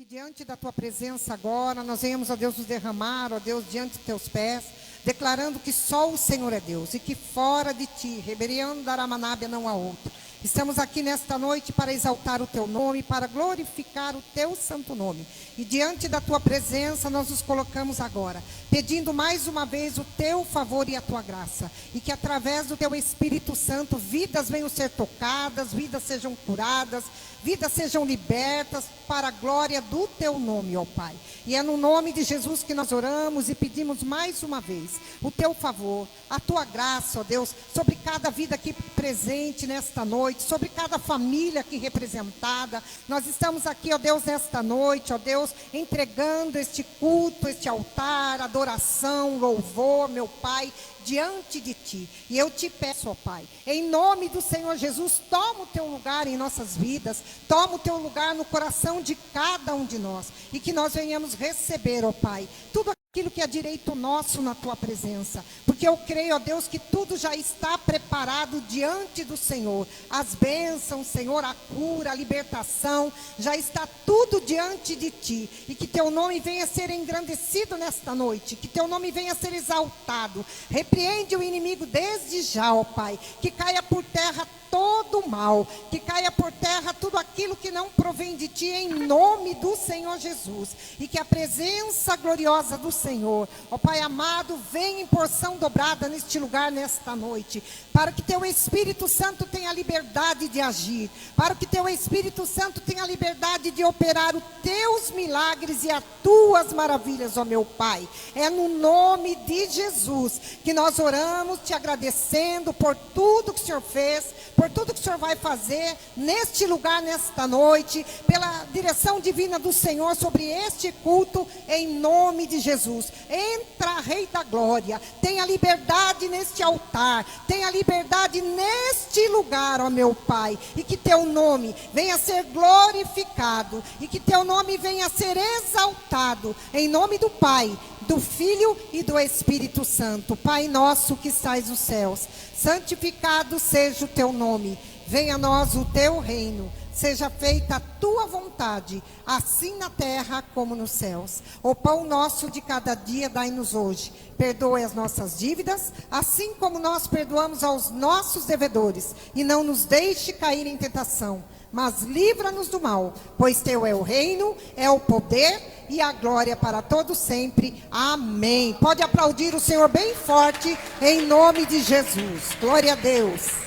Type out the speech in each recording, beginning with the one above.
diante da tua presença agora, nós venhamos, ó Deus, nos derramar, ó Deus, diante dos teus pés, declarando que só o Senhor é Deus e que fora de ti, reberiando daramanábia, não há outro. Estamos aqui nesta noite para exaltar o teu nome, para glorificar o teu santo nome. E diante da tua presença nós nos colocamos agora, pedindo mais uma vez o teu favor e a tua graça. E que através do teu Espírito Santo, vidas venham ser tocadas, vidas sejam curadas, vidas sejam libertas para a glória do teu nome, ó Pai. E é no nome de Jesus que nós oramos e pedimos mais uma vez o teu favor, a tua graça, ó Deus, sobre cada vida aqui presente nesta noite, sobre cada família aqui representada. Nós estamos aqui, ó Deus, nesta noite, ó Deus, entregando este culto, este altar, adoração, louvor, meu Pai, diante de ti. E eu te peço, ó Pai, em nome do Senhor Jesus, toma o teu lugar em nossas vidas, toma o teu lugar no coração de cada um de nós, e que nós venhamos receber, ó Pai, tudo aquilo que é direito nosso na tua presença, porque eu creio, ó Deus, que tudo já está preparado diante do Senhor. As bênçãos, Senhor, a cura, a libertação, já está tudo diante de ti, e que teu nome venha a ser engrandecido nesta noite, que teu nome venha a ser exaltado. Repreende o inimigo desde já, ó Pai, que caia por terra todo o mal, que caia por terra tudo aquilo que não provém de ti, em nome do Senhor Jesus, e que a presença gloriosa do Senhor, ó Pai amado, venha em porção dobrada neste lugar, nesta noite, para que teu Espírito Santo tenha liberdade de agir, para que teu Espírito Santo tenha liberdade de operar os teus milagres e as tuas maravilhas, ó meu Pai. É no nome de Jesus que nós oramos, te agradecendo por tudo que o Senhor fez, por tudo que o Senhor vai fazer neste lugar, nesta noite, pela direção divina do Senhor sobre este culto, em nome de Jesus. Entra, Rei da Glória, tenha liberdade neste altar, tenha liberdade neste lugar, ó meu Pai, e que teu nome venha a ser glorificado, e que teu nome venha a ser exaltado, em nome do Pai, do Filho e do Espírito Santo. Pai nosso que estais nos céus, santificado seja o teu nome, venha a nós o teu reino, seja feita a tua vontade, assim na terra como nos céus. O pão nosso de cada dia dai-nos hoje, perdoe as nossas dívidas, assim como nós perdoamos aos nossos devedores, e não nos deixe cair em tentação, mas livra-nos do mal, pois teu é o reino, é o poder e a glória para todos sempre. Amém. Pode aplaudir o Senhor bem forte, em nome de Jesus. Glória a Deus.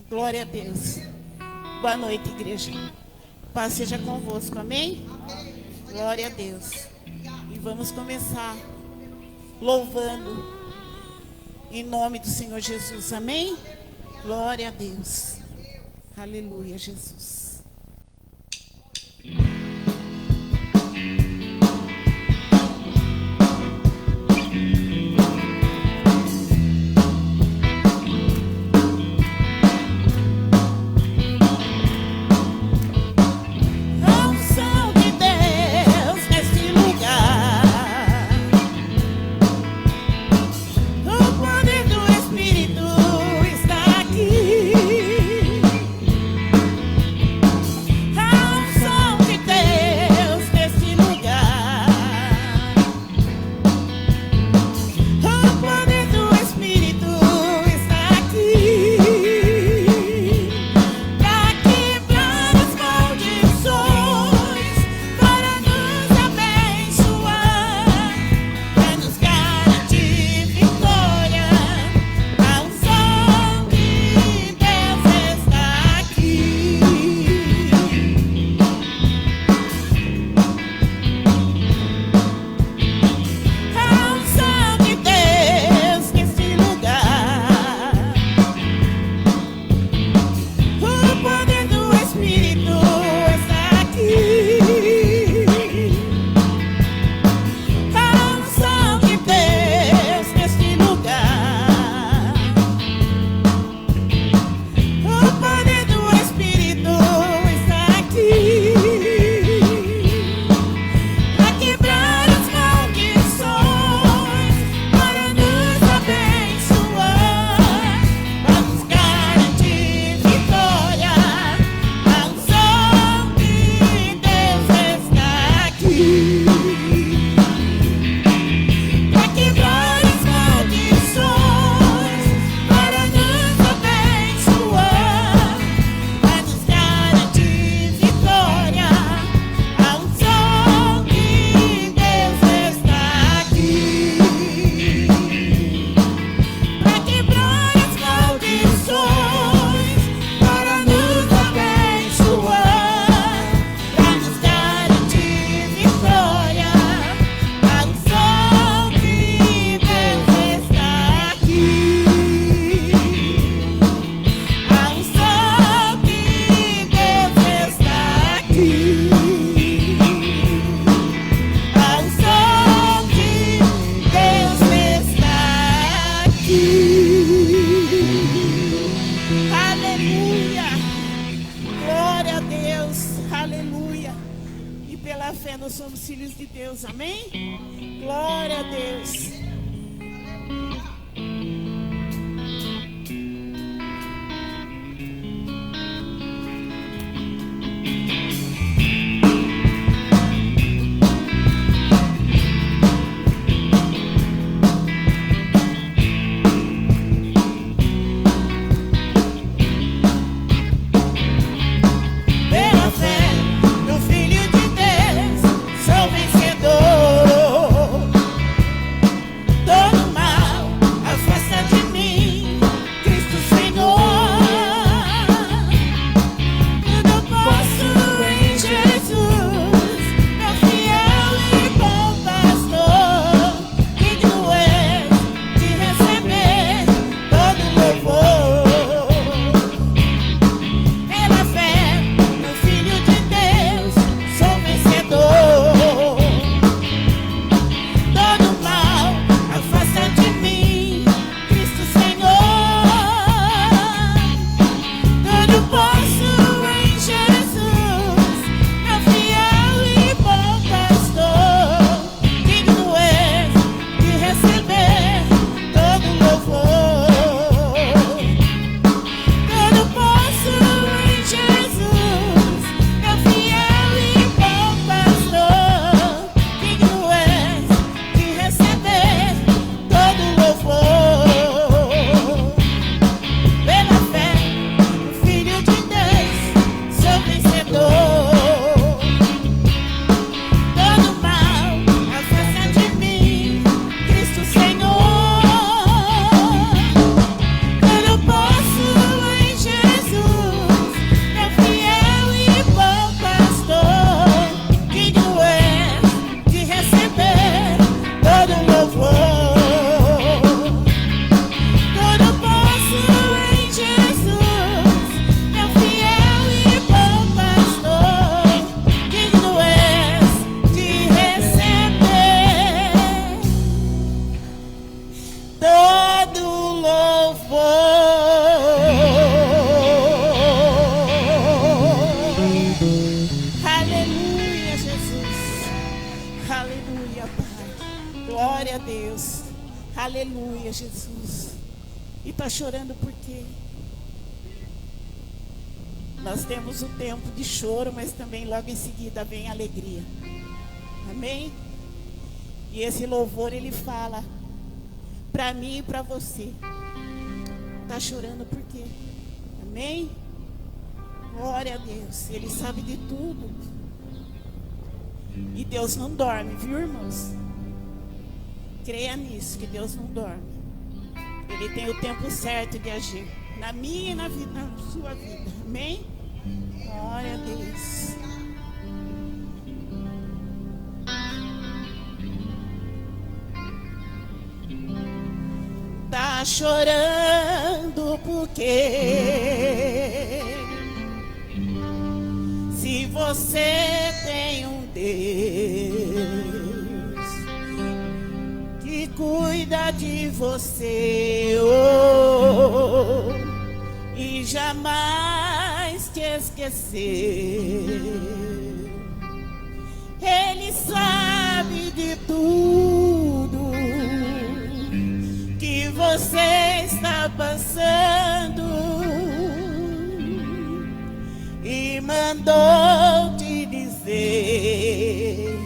Glória a Deus. Boa noite, igreja. Paz seja convosco, amém? Glória a Deus. E vamos começar louvando em nome do Senhor Jesus, amém? Glória a Deus. Aleluia, Jesus. Espírito está aqui. os filhos de Deus, amém? Glória a Deus. Glória a Deus. Aleluia, Jesus. E está chorando por quê? Nós temos o tempo de choro, mas também logo em seguida vem a alegria. Amém? E esse louvor ele fala para mim e para você. Está chorando por quê? Amém? Glória a Deus. Ele sabe de tudo. E Deus não dorme, viu, irmãos? Creia nisso, que Deus não dorme. Ele tem o tempo certo de agir na minha e na sua vida. Amém? Glória a Deus. Tá chorando porque se você tem um Deus que cuida de você, e jamais te esquecer. Ele sabe de tudo que você está passando e mandou te dizer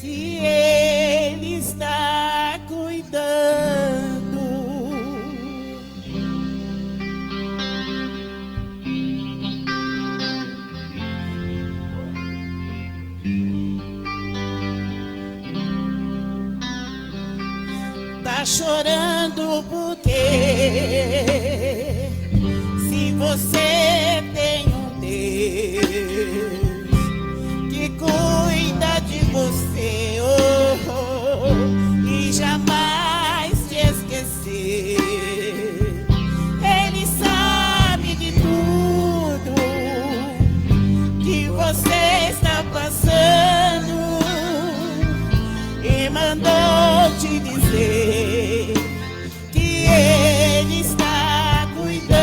que Ele está cuidando. Tá chorando porque se você tem um Deus que cuida de você, e jamais te esquecer. Ele sabe de tudo que você está passando e mandou te dizer que Ele está cuidando.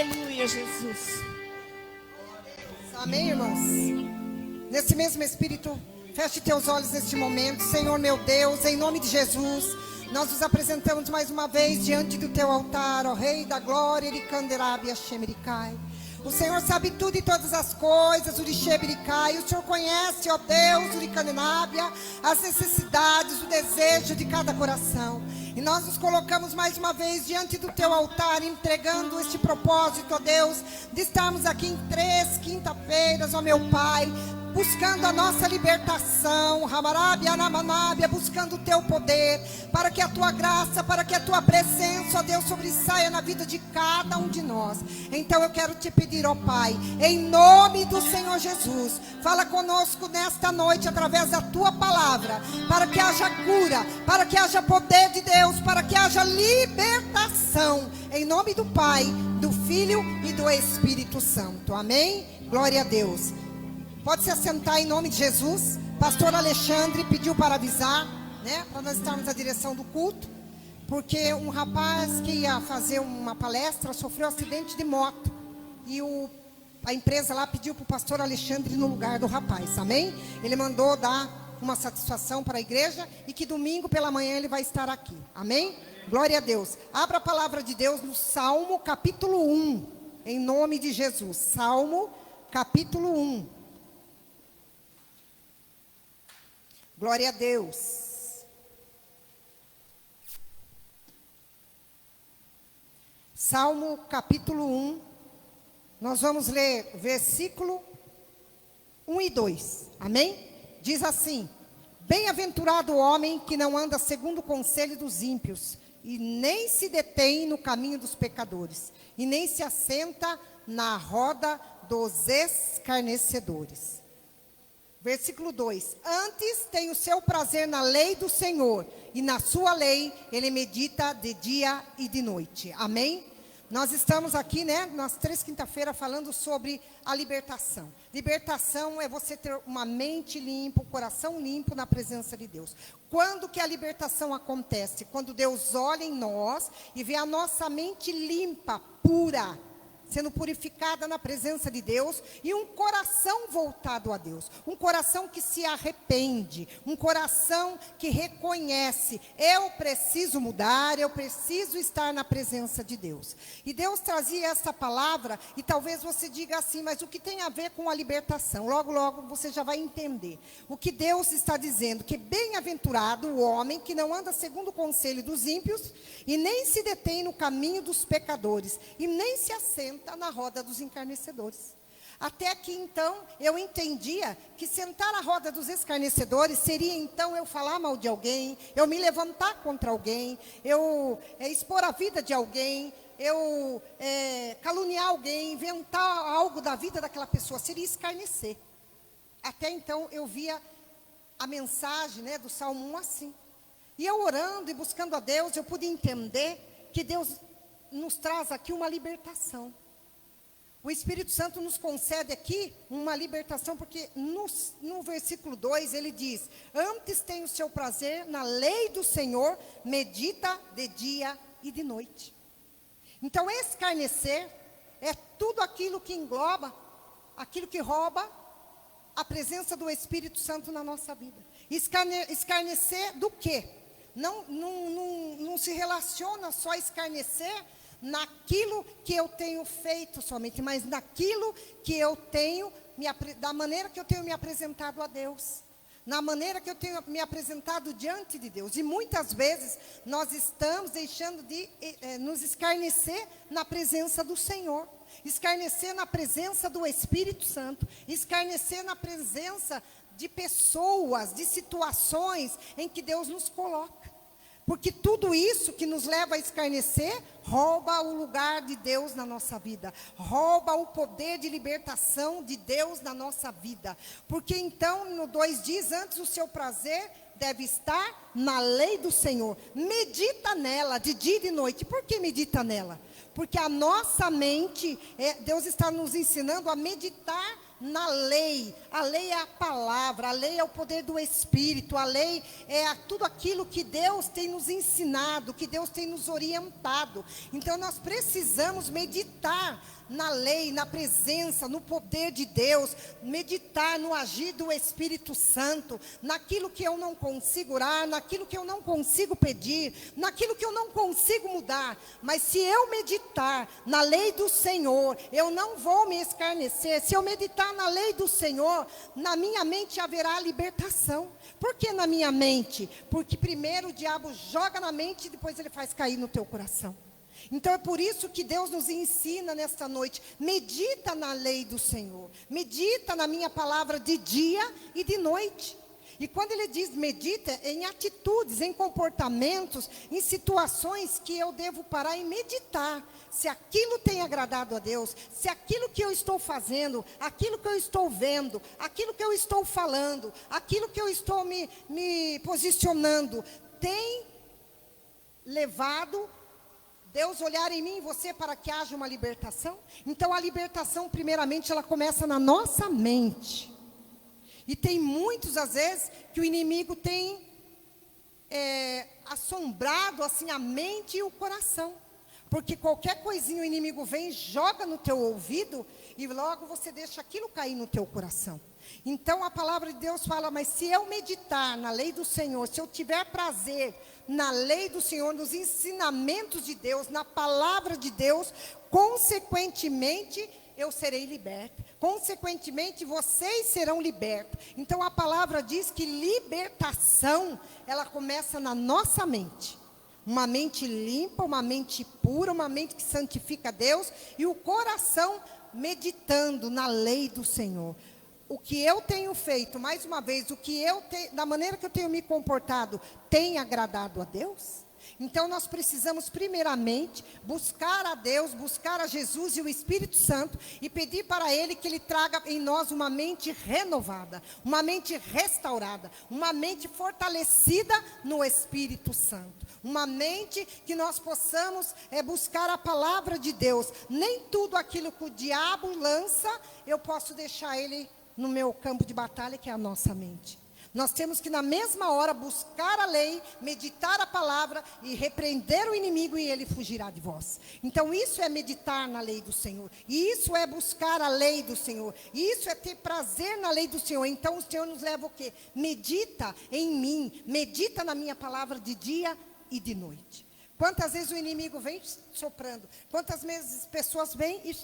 Aleluia, Jesus. Amém, irmãos? Nesse mesmo espírito, feche teus olhos neste momento. Senhor meu Deus, em nome de Jesus, nós nos apresentamos mais uma vez diante do teu altar, ó Rei da Glória, Ericanderabia Shemericai. O Senhor sabe tudo e todas as coisas, Urixebiricai. O Senhor conhece, ó Deus, Uricanenábia, as necessidades, o desejo de cada coração. E nós nos colocamos mais uma vez diante do teu altar, entregando este propósito, ó Deus, de estarmos aqui em 3 quinta-feiras, ó meu Pai, buscando a nossa libertação, Ramarábia, Namanábia, buscando o teu poder, para que a tua graça, para que a tua presença, ó Deus, sobressaia na vida de cada um de nós. Então eu quero te pedir, ó Pai, em nome do Senhor Jesus, fala conosco nesta noite, através da tua palavra, para que haja cura, para que haja poder de Deus, para que haja libertação, em nome do Pai, do Filho e do Espírito Santo. Amém? Glória a Deus. Pode se assentar em nome de Jesus. Pastor Alexandre pediu para avisar, né, para nós estarmos na direção do culto, porque um rapaz que ia fazer uma palestra sofreu um acidente de moto, e a empresa lá pediu para o pastor Alexandre no lugar do rapaz, amém? Ele mandou dar uma satisfação para a igreja, e que domingo pela manhã ele vai estar aqui, amém? Glória a Deus. Abra a palavra de Deus no Salmo capítulo 1, em nome de Jesus. Salmo capítulo 1. Glória a Deus. Salmo capítulo 1. Nós vamos ler versículo 1 e 2. Amém? Diz assim: Bem-aventurado o homem que não anda segundo o conselho dos ímpios, e nem se detém no caminho dos pecadores, e nem se assenta na roda dos escarnecedores. Versículo 2: Antes tem o seu prazer na lei do Senhor, e na sua lei ele medita de dia e de noite. Amém? Nós estamos aqui, né, nas 3 quinta-feiras, falando sobre a libertação. Libertação é você ter uma mente limpa, um coração limpo na presença de Deus. Quando que a libertação acontece? Quando Deus olha em nós e vê a nossa mente limpa, pura, sendo purificada na presença de Deus, e um coração voltado a Deus, um coração que se arrepende, um coração que reconhece: eu preciso mudar, eu preciso estar na presença de Deus. E Deus trazia essa palavra, e talvez você diga assim: mas o que tem a ver com a libertação? Logo, logo você já vai entender o que Deus está dizendo, que bem-aventurado o homem que não anda segundo o conselho dos ímpios, e nem se detém no caminho dos pecadores, e nem se assenta na roda dos escarnecedores. Até aqui então eu entendia que sentar na roda dos escarnecedores seria então eu falar mal de alguém, eu me levantar contra alguém, eu expor a vida de alguém, eu caluniar alguém, inventar algo da vida daquela pessoa, seria escarnecer. Até então eu via a mensagem, né, do Salmo 1 assim. E eu orando e buscando a Deus, eu pude entender que Deus nos traz aqui uma libertação. O Espírito Santo nos concede aqui uma libertação, porque no versículo 2 ele diz: Antes tem o seu prazer na lei do Senhor, medita de dia e de noite. Então escarnecer é tudo aquilo que engloba, aquilo que rouba a presença do Espírito Santo na nossa vida. Escarnecer do quê? Não se relaciona só a escarnecer naquilo que eu tenho feito somente, mas naquilo que eu tenho, da maneira que eu tenho me apresentado a Deus, na maneira que eu tenho me apresentado diante de Deus. E muitas vezes nós estamos deixando de nos escarnecer na presença do Senhor, escarnecer na presença do Espírito Santo, escarnecer na presença de pessoas, de situações em que Deus nos coloca. Porque tudo isso que nos leva a escarnecer, rouba o lugar de Deus na nossa vida. Rouba o poder de libertação de Deus na nossa vida. Porque então, no 2 diz, antes o seu prazer deve estar na lei do Senhor. Medita nela de dia e de noite. Por que medita nela? Porque a nossa mente, Deus está nos ensinando a meditar na lei. A lei é a palavra, a lei é o poder do Espírito, a lei é tudo aquilo que Deus tem nos ensinado, que Deus tem nos orientado. Então nós precisamos meditar na lei, na presença, no poder de Deus, meditar no agir do Espírito Santo, naquilo que eu não consigo orar, naquilo que eu não consigo pedir, naquilo que eu não consigo mudar. Mas se eu meditar na lei do Senhor, eu não vou me escarnecer. Se eu meditar na lei do Senhor, na minha mente haverá libertação. Por que na minha mente? Porque primeiro o diabo joga na mente e depois ele faz cair no teu coração. Então é por isso que Deus nos ensina nesta noite, medita na lei do Senhor, medita na minha palavra de dia e de noite. E quando ele diz medita, em atitudes, em comportamentos, em situações que eu devo parar e meditar. Se aquilo tem agradado a Deus, se aquilo que eu estou fazendo, aquilo que eu estou vendo, aquilo que eu estou falando, aquilo que eu estou me posicionando, tem levado Deus olhar em mim e você para que haja uma libertação? Então a libertação, primeiramente, ela começa na nossa mente. E tem muitas, às vezes, que o inimigo tem assombrado assim a mente e o coração. Porque qualquer coisinha o inimigo vem, joga no teu ouvido e logo você deixa aquilo cair no teu coração. Então a palavra de Deus fala, mas se eu meditar na lei do Senhor, se eu tiver prazer na lei do Senhor, nos ensinamentos de Deus, na palavra de Deus, consequentemente eu serei liberta. Consequentemente vocês serão libertos. Então a palavra diz que libertação, ela começa na nossa mente. Uma mente limpa, uma mente pura, uma mente que santifica Deus e o coração meditando na lei do Senhor. O que eu tenho feito, mais uma vez, da maneira que eu tenho me comportado, tem agradado a Deus? Então nós precisamos primeiramente buscar a Deus, buscar a Jesus e o Espírito Santo e pedir para Ele que Ele traga em nós uma mente renovada, uma mente restaurada, uma mente fortalecida no Espírito Santo, uma mente que nós possamos buscar a palavra de Deus. Nem tudo aquilo que o diabo lança, eu posso deixar ele no meu campo de batalha, que é a nossa mente. Nós temos que na mesma hora buscar a lei, meditar a palavra e repreender o inimigo e ele fugirá de vós. Então isso é meditar na lei do Senhor. E isso é buscar a lei do Senhor. E isso é ter prazer na lei do Senhor. Então o Senhor nos leva o quê? Medita em mim, medita na minha palavra de dia e de noite. Quantas vezes o inimigo vem soprando? Quantas vezes pessoas vêm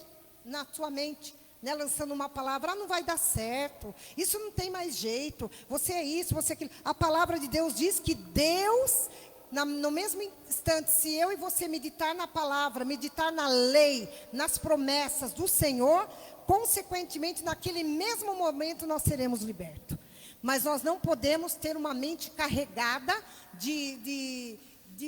na sua mente, lançando uma palavra, não vai dar certo, isso não tem mais jeito, você é isso, você é aquilo. A palavra de Deus diz que Deus, no mesmo instante, se eu e você meditar na palavra, meditar na lei, nas promessas do Senhor, consequentemente, naquele mesmo momento nós seremos libertos. Mas nós não podemos ter uma mente carregada de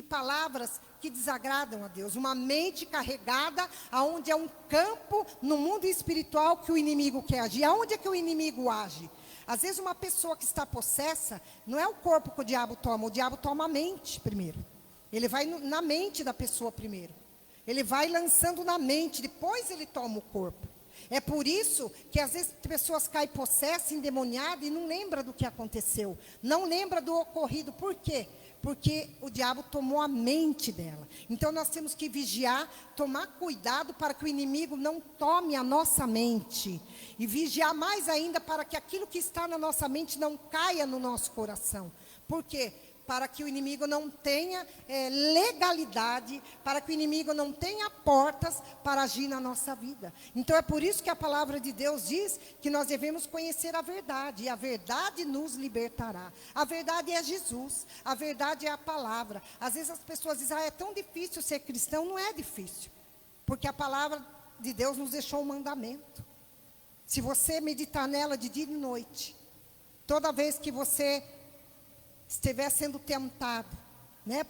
palavras que desagradam a Deus. Uma mente carregada, aonde é um campo no mundo espiritual que o inimigo quer agir. Aonde é que o inimigo age? Às vezes uma pessoa que está possessa, não é o corpo que o diabo toma a mente primeiro. Ele vai na mente da pessoa primeiro. Ele vai lançando na mente, depois ele toma o corpo. É por isso que às vezes pessoas caem possessas, endemoniadas e não lembram do que aconteceu. Não lembram do ocorrido. Por quê? Porque o diabo tomou a mente dela. Então nós temos que vigiar, tomar cuidado para que o inimigo não tome a nossa mente. E vigiar mais ainda para que aquilo que está na nossa mente não caia no nosso coração. Por quê? Para que o inimigo não tenha legalidade, para que o inimigo não tenha portas para agir na nossa vida. Então é por isso que a palavra de Deus diz que nós devemos conhecer a verdade, e a verdade nos libertará. A verdade é Jesus, a verdade é a palavra. Às vezes as pessoas dizem, é tão difícil ser cristão. Não é difícil, porque a palavra de Deus nos deixou um mandamento. Se você meditar nela de dia e de noite, toda vez que você estiver sendo tentado,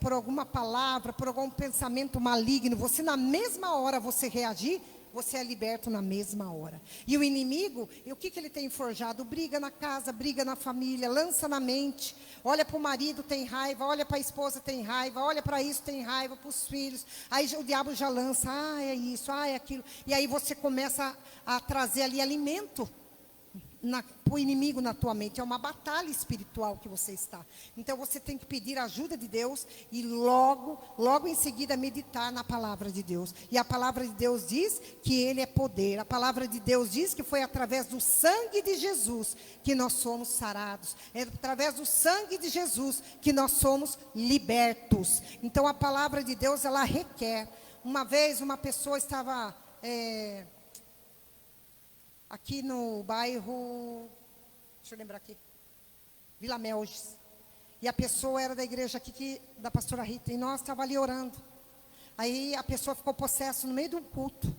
por alguma palavra, por algum pensamento maligno, você na mesma hora você reagir, você é liberto na mesma hora. E o inimigo, o que ele tem forjado? Briga na casa, briga na família, lança na mente, olha para o marido, tem raiva, olha para a esposa, tem raiva, olha para isso, tem raiva, para os filhos. Aí o diabo já lança, é isso, é aquilo. E aí você começa a trazer ali alimento o inimigo na tua mente. É uma batalha espiritual que você está. Então você tem que pedir a ajuda de Deus e logo em seguida meditar na palavra de Deus. E a palavra de Deus diz que Ele é poder. A palavra de Deus diz que foi através do sangue de Jesus que nós somos sarados. É através do sangue de Jesus que nós somos libertos. Então a palavra de Deus, ela requer. Uma vez uma pessoa estava aqui no bairro, deixa eu lembrar aqui, Vila Melges. E a pessoa era da igreja aqui, da pastora Rita, e nós estávamos ali orando. Aí a pessoa ficou possessa no meio de um culto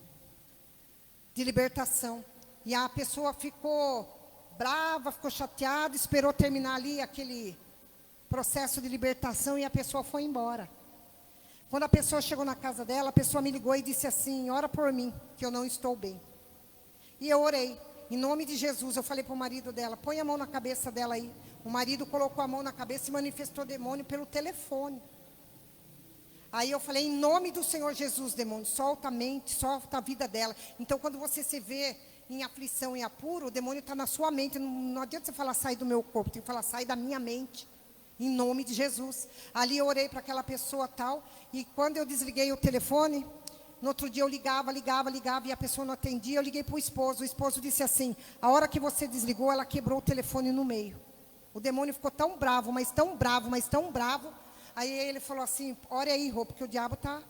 de libertação. E a pessoa ficou brava, ficou chateada, esperou terminar ali aquele processo de libertação e a pessoa foi embora. Quando a pessoa chegou na casa dela, a pessoa me ligou e disse assim: ora por mim, que eu não estou bem. E eu orei, em nome de Jesus. Eu falei para o marido dela: põe a mão na cabeça dela aí. O marido colocou a mão na cabeça e manifestou demônio pelo telefone. Aí eu falei: em nome do Senhor Jesus, demônio, solta a mente, solta a vida dela. Então quando você se vê em aflição e apuro, o demônio está na sua mente. Não adianta você falar: sai do meu corpo, tem que falar: sai da minha mente. Em nome de Jesus. Ali eu orei para aquela pessoa tal. E quando eu desliguei o telefone, no outro dia eu ligava e a pessoa não atendia. Eu liguei para o esposo. O esposo disse assim: a hora que você desligou, ela quebrou o telefone no meio. O demônio ficou tão bravo, mas tão bravo, mas tão bravo. Aí ele falou assim: ore aí, Rô, porque o diabo está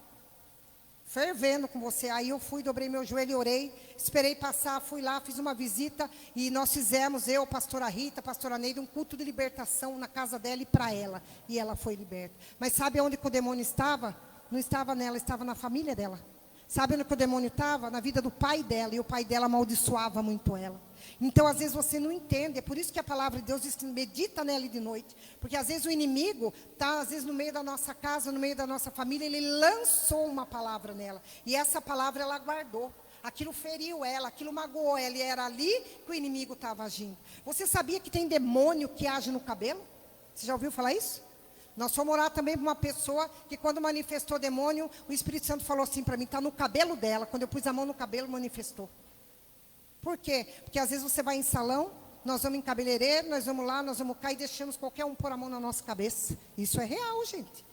fervendo com você. Aí eu fui, dobrei meu joelho e orei. Esperei passar, fui lá, fiz uma visita. E nós fizemos, eu, pastora Rita, pastora Neide, um culto de libertação na casa dela e para ela. E ela foi liberta. Mas sabe onde que o demônio estava? Não estava nela, estava na família dela. Sabe onde que o demônio estava? Na vida do pai dela. E o pai dela amaldiçoava muito ela. Então, às vezes, você não entende. É por isso que a palavra de Deus diz que medita nela de noite. Porque, às vezes, o inimigo está, às vezes, no meio da nossa casa, no meio da nossa família. Ele lançou uma palavra nela. E essa palavra ela guardou. Aquilo feriu ela, aquilo magoou ela. E era ali que o inimigo estava agindo. Você sabia que tem demônio que age no cabelo? Você já ouviu falar isso? Nós fomos orar também para uma pessoa que quando manifestou demônio, o Espírito Santo falou assim para mim: está no cabelo dela. Quando eu pus a mão no cabelo, manifestou. Por quê? Porque às vezes você vai em salão, nós vamos em cabeleireiro, nós vamos lá, nós vamos cá e deixamos qualquer um pôr a mão na nossa cabeça. Isso é real, gente.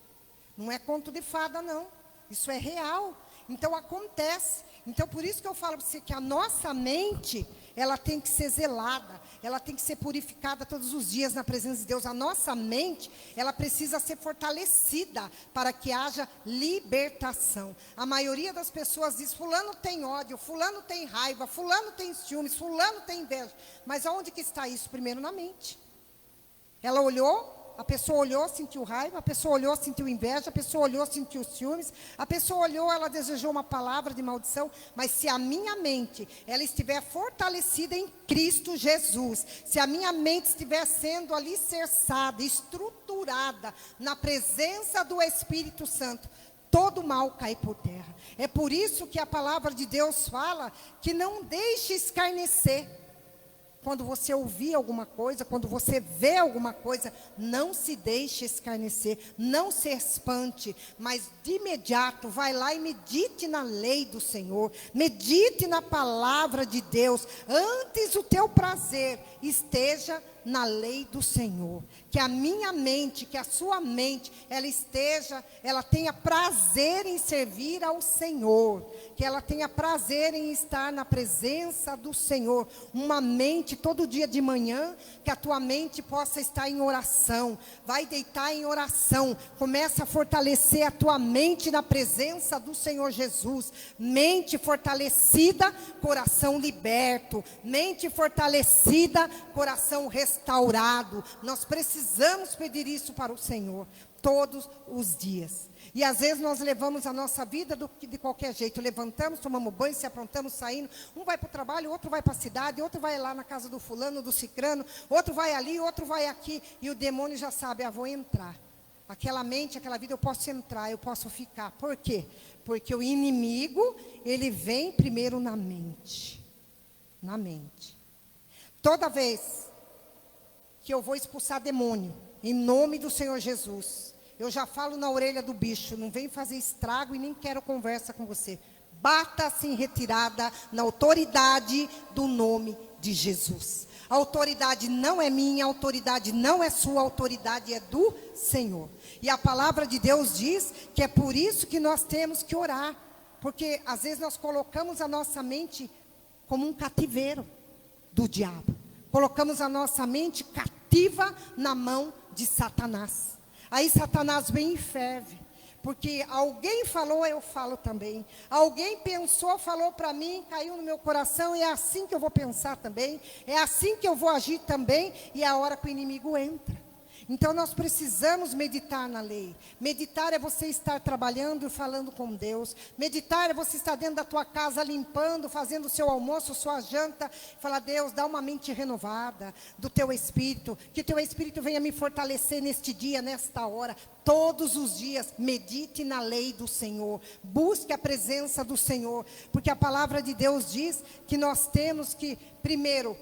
Não é conto de fada, não. Isso é real. Então acontece. Então por isso que eu falo para você que a nossa mente, ela tem que ser zelada, ela tem que ser purificada todos os dias na presença de Deus. A nossa mente, ela precisa ser fortalecida para que haja libertação. A maioria das pessoas diz: fulano tem ódio, fulano tem raiva, fulano tem ciúmes, fulano tem inveja. Mas aonde que está isso? Primeiro na mente. Ela olhou, a pessoa olhou, sentiu raiva, a pessoa olhou, sentiu inveja, a pessoa olhou, sentiu ciúmes, a pessoa olhou, ela desejou uma palavra de maldição. Mas se a minha mente, ela estiver fortalecida em Cristo Jesus, se a minha mente estiver sendo alicerçada, estruturada na presença do Espírito Santo, todo mal cai por terra. É por isso que a palavra de Deus fala que não deixe escarnecer. Quando você ouvir alguma coisa, quando você vê alguma coisa, não se deixe escarnecer, não se espante, mas de imediato vai lá e medite na lei do Senhor, medite na palavra de Deus, antes o teu prazer esteja na lei do Senhor. Que a minha mente, que a sua mente, ela tenha prazer em servir ao Senhor, que ela tenha prazer em estar na presença do Senhor. Uma mente todo dia de manhã, que a tua mente possa estar em oração. Vai deitar em oração, começa a fortalecer a tua mente na presença do Senhor Jesus. Mente fortalecida, coração liberto. Mente fortalecida, coração restaurado. Nós precisamos pedir isso para o Senhor todos os dias. E às vezes nós levamos a nossa vida de qualquer jeito. Levantamos, tomamos banho, se aprontamos, saímos. Um vai para o trabalho, outro vai para a cidade, outro vai lá na casa do fulano, do cicrano, outro vai ali, outro vai aqui. E o demônio já sabe: vou entrar. Aquela mente, aquela vida, eu posso entrar, eu posso ficar. Por quê? Porque o inimigo, ele vem primeiro na mente. Na mente. Toda vez que eu vou expulsar demônio, em nome do Senhor Jesus, eu já falo na orelha do bicho: não vem fazer estrago e nem quero conversa com você. Bata-se em retirada na autoridade do nome de Jesus. A autoridade não é minha, a autoridade não é sua, a autoridade é do Senhor. E a palavra de Deus diz que é por isso que nós temos que orar. Porque às vezes nós colocamos a nossa mente como um cativeiro do diabo. Colocamos a nossa mente cativa na mão de Satanás. Aí Satanás vem e ferve. Porque alguém falou, eu falo também. Alguém pensou, falou para mim, caiu no meu coração, e é assim que eu vou pensar também. É assim que eu vou agir também, e é a hora que o inimigo entra. Então nós precisamos meditar na lei. Meditar é você estar trabalhando e falando com Deus. Meditar é você estar dentro da tua casa limpando, fazendo o seu almoço, sua janta. Falar, Deus, dá uma mente renovada do teu espírito. Que o teu espírito venha me fortalecer neste dia, nesta hora. Todos os dias, medite na lei do Senhor. Busque a presença do Senhor. Porque a palavra de Deus diz que nós temos que, primeiro,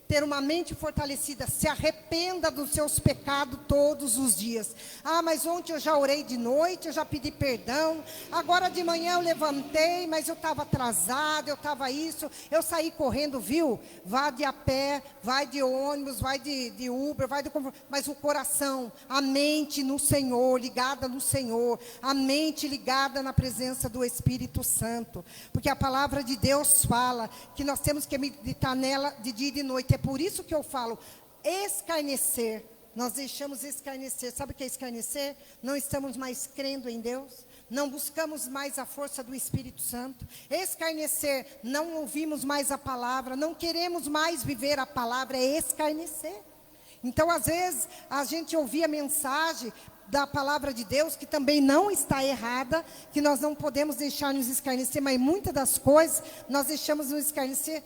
ter uma mente fortalecida, se arrependa dos seus pecados todos os dias. Ah, mas ontem eu já orei de noite, eu já pedi perdão. Agora de manhã eu levantei, mas eu estava atrasado, eu estava isso. Eu saí correndo, viu? Vá de a pé, vai de ônibus, vai de Uber, vai de... Mas o coração, a mente no Senhor, ligada no Senhor. A mente ligada na presença do Espírito Santo. Porque a palavra de Deus fala que nós temos que meditar nela de dia e de noite. É por isso que eu falo, escarnecer, nós deixamos escarnecer. Sabe o que é escarnecer? Não estamos mais crendo em Deus, não buscamos mais a força do Espírito Santo. Escarnecer, não ouvimos mais a palavra, não queremos mais viver a palavra, é escarnecer. Então, às vezes, a gente ouvia a mensagem da palavra de Deus, que também não está errada, que nós não podemos deixar nos escarnecer, mas muitas das coisas nós deixamos nos escarnecer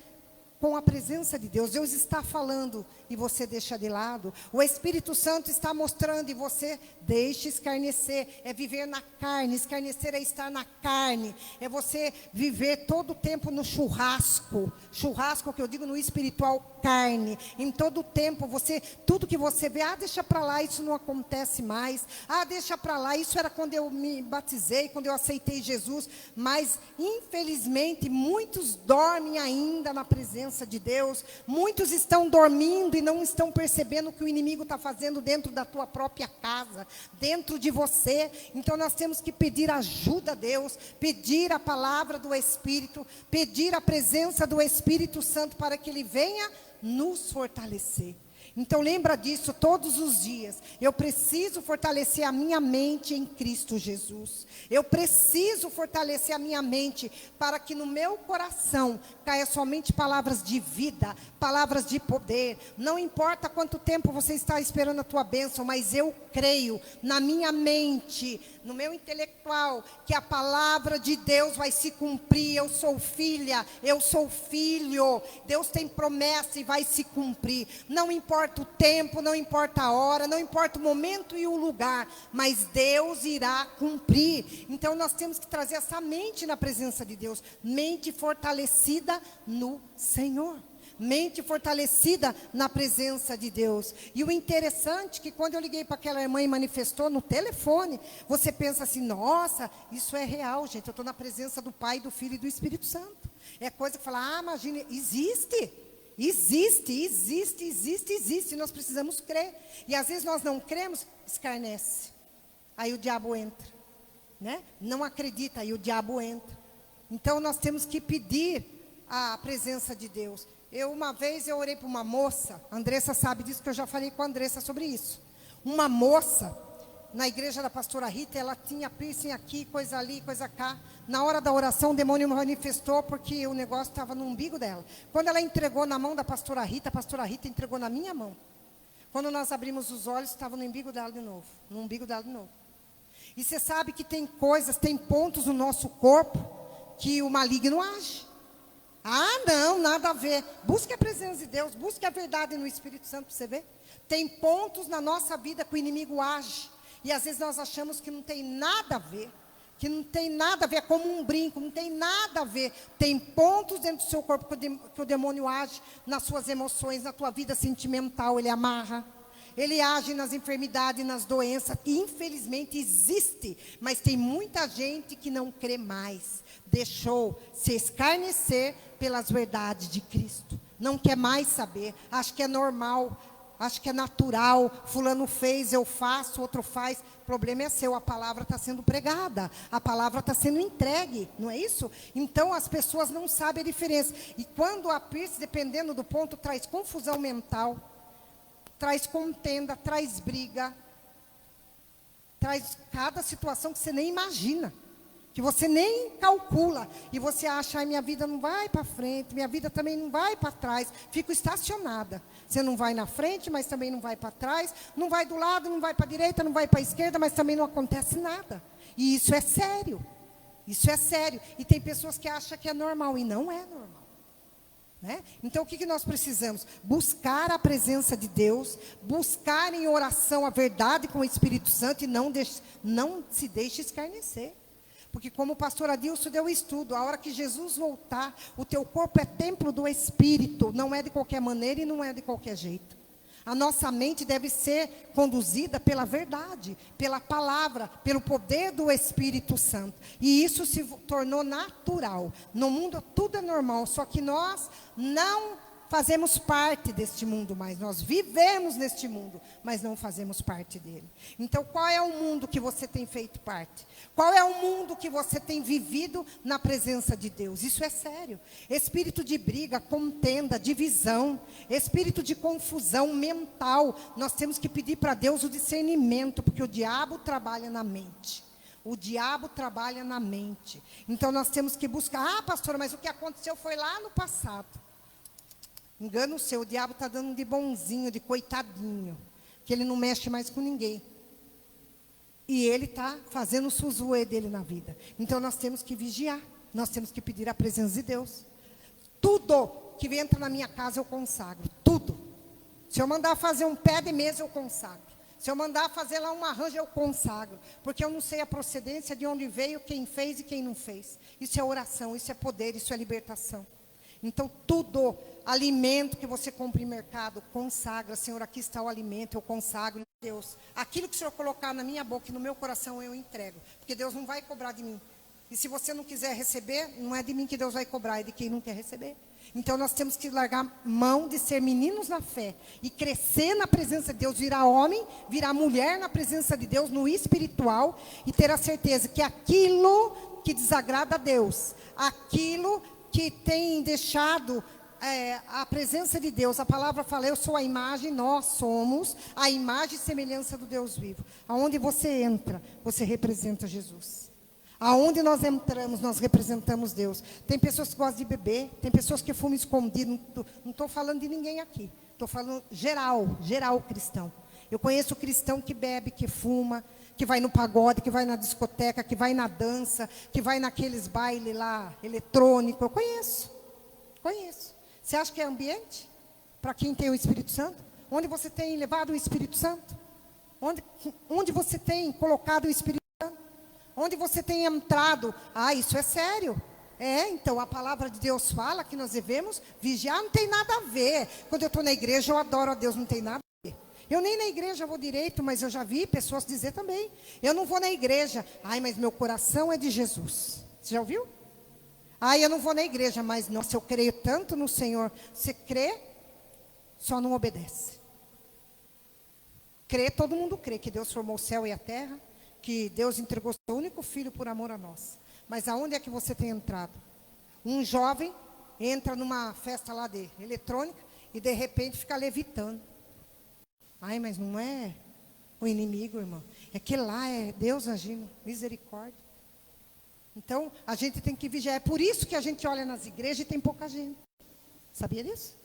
com a presença de Deus. Deus está falando e você deixa de lado. O Espírito Santo está mostrando e você deixa escarnecer. É viver na carne. Escarnecer é estar na carne. É você viver todo o tempo no churrasco. Churrasco que eu digo no espiritual, carne. Em todo o tempo você, tudo que você vê, deixa para lá, isso não acontece mais. Deixa para lá, isso era quando eu me batizei, quando eu aceitei Jesus. Mas infelizmente muitos dormem ainda na presença de Deus. Muitos estão dormindo e não estão percebendo o que o inimigo está fazendo dentro da tua própria casa, dentro de você. Então nós temos que pedir ajuda a Deus, pedir a palavra do Espírito, pedir a presença do Espírito Santo para que Ele venha nos fortalecer. Então lembra disso todos os dias. Eu preciso fortalecer a minha mente em Cristo Jesus. Eu preciso fortalecer a minha mente para que no meu coração caia somente palavras de vida, palavras de poder. Não importa quanto tempo você está esperando a tua bênção, mas eu creio na minha mente, no meu intelectual, que a palavra de Deus vai se cumprir. Eu sou filha, eu sou filho. Deus tem promessa e vai se cumprir. Não importa o tempo, não importa a hora, não importa o momento e o lugar, mas Deus irá cumprir. Então nós temos que trazer essa mente na presença de Deus, mente fortalecida no Senhor, mente fortalecida na presença de Deus. E o interessante é que quando eu liguei para aquela irmã e manifestou no telefone, você pensa assim, nossa, isso é real, gente, eu estou na presença do Pai, do Filho e do Espírito Santo. É coisa que fala, imagine, existe. Nós precisamos crer. E às vezes nós não cremos, escarnece. Aí o diabo entra, né? Não acredita, aí o diabo entra. Então nós temos que pedir a presença de Deus. Uma vez eu orei para uma moça, a Andressa sabe disso, que eu já falei com a Andressa sobre isso. Uma moça, na igreja da pastora Rita, ela tinha piercing aqui, coisa ali, coisa cá. Na hora da oração, o demônio manifestou porque o negócio estava no umbigo dela. Quando ela entregou na mão da pastora Rita, a pastora Rita entregou na minha mão. Quando nós abrimos os olhos, estava no umbigo dela de novo. No umbigo dela de novo. E você sabe que tem coisas, tem pontos no nosso corpo que o maligno age. Não, nada a ver. Busque a presença de Deus, busque a verdade no Espírito Santo para você ver. Tem pontos na nossa vida que o inimigo age. E às vezes nós achamos que não tem nada a ver. Que não tem nada a ver, é como um brinco, não tem nada a ver. Tem pontos dentro do seu corpo que o demônio age nas suas emoções, na tua vida sentimental, ele amarra. Ele age nas enfermidades, nas doenças. Infelizmente existe, mas tem muita gente que não crê mais. Deixou se escarnecer pelas verdades de Cristo. não quer mais saber, acha que é normal, acha que é natural, fulano fez, eu faço, outro faz. O problema é seu, a palavra está sendo pregada, a palavra está sendo entregue, não é isso? Então as pessoas não sabem a diferença. E quando a piercing, dependendo do ponto, traz confusão mental, traz contenda, traz briga, traz cada situação que você nem imagina, que você nem calcula, e você acha, ai, minha vida não vai para frente, minha vida também não vai para trás, fico estacionada. Você não vai na frente, mas também não vai para trás, não vai do lado, não vai para a direita, não vai para a esquerda, mas também não acontece nada. E isso é sério, e tem pessoas que acham que é normal, e não é normal. Né? Então, o que nós precisamos? Buscar a presença de Deus, buscar em oração a verdade com o Espírito Santo, e não se deixe escarnecer. Porque como o pastor Adilson deu o estudo, a hora que Jesus voltar, o teu corpo é templo do Espírito, não é de qualquer maneira e não é de qualquer jeito. A nossa mente deve ser conduzida pela verdade, pela palavra, pelo poder do Espírito Santo. E isso se tornou natural. No mundo tudo é normal, só que nós não fazemos parte deste mundo mais. Nós vivemos neste mundo, mas não fazemos parte dele. Então, qual é o mundo que você tem feito parte? Qual é o mundo que você tem vivido na presença de Deus? Isso é sério. Espírito de briga, contenda, divisão, espírito de confusão mental. Nós temos que pedir para Deus o discernimento, porque o diabo trabalha na mente. O diabo trabalha na mente. Então, nós temos que buscar. Ah, pastora, mas o que aconteceu foi lá no passado. Engano seu, o diabo está dando de bonzinho, de coitadinho, que ele não mexe mais com ninguém. E ele está fazendo o suzuê dele na vida. Então nós temos que vigiar, nós temos que pedir a presença de Deus. Tudo que entra na minha casa eu consagro, tudo. Se eu mandar fazer um pé de mesa eu consagro. Se eu mandar fazer lá um arranjo eu consagro. Porque eu não sei a procedência, de onde veio, quem fez e quem não fez. Isso é oração, isso é poder, isso é libertação. Então, tudo, alimento que você compra em mercado, consagra. Senhor, aqui está o alimento, eu consagro. Deus, aquilo que o Senhor colocar na minha boca e no meu coração, eu entrego. Porque Deus não vai cobrar de mim. E se você não quiser receber, não é de mim que Deus vai cobrar, é de quem não quer receber. Então, nós temos que largar mão de ser meninos na fé e crescer na presença de Deus, virar homem, virar mulher na presença de Deus, no espiritual, e ter a certeza que aquilo que desagrada a Deus, aquilo que tem deixado a presença de Deus, a palavra fala, eu sou a imagem, nós somos a imagem e semelhança do Deus vivo. Aonde você entra, você representa Jesus. Aonde nós entramos, nós representamos Deus. Tem pessoas que gostam de beber, tem pessoas que fumam escondido, não estou falando de ninguém aqui, estou falando geral cristão. Eu conheço cristão que bebe, que fuma, que vai no pagode, que vai na discoteca, que vai na dança, que vai naqueles bailes lá, eletrônico. Eu conheço. Você acha que é ambiente? Para quem tem o Espírito Santo? Onde você tem levado o Espírito Santo? Onde você tem colocado o Espírito Santo? Onde você tem entrado? Ah, isso é sério. Então a palavra de Deus fala que nós devemos vigiar, não tem nada a ver. Quando eu estou na igreja, eu adoro a Deus, não tem nada. Eu nem na igreja vou direito, mas eu já vi pessoas dizer também. Eu não vou na igreja. Ai, mas meu coração é de Jesus. Você já ouviu? Ai, eu não vou na igreja, mas nossa, eu creio tanto no Senhor. Você crê, só não obedece. Crê, todo mundo crê que Deus formou o céu e a terra, que Deus entregou seu único filho por amor a nós. Mas aonde é que você tem entrado? Um jovem entra numa festa lá de eletrônica e de repente fica levitando. Ai, mas não é o inimigo, irmão. É que lá é Deus agindo, misericórdia. Então, a gente tem que vigiar. É por isso que a gente olha nas igrejas e tem pouca gente. Sabia disso?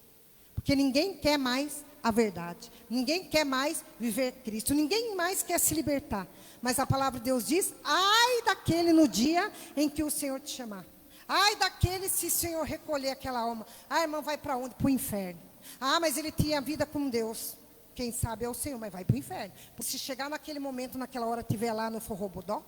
Porque ninguém quer mais a verdade. Ninguém quer mais viver Cristo. Ninguém mais quer se libertar. Mas a palavra de Deus diz, ai daquele no dia em que o Senhor te chamar. Ai daquele se o Senhor recolher aquela alma. Ah, irmão, vai para onde? Para o inferno. Ah, mas ele tinha vida com Deus. Quem sabe é o Senhor, mas vai para o inferno. Porque se chegar naquele momento, naquela hora, estiver lá no forrobodó,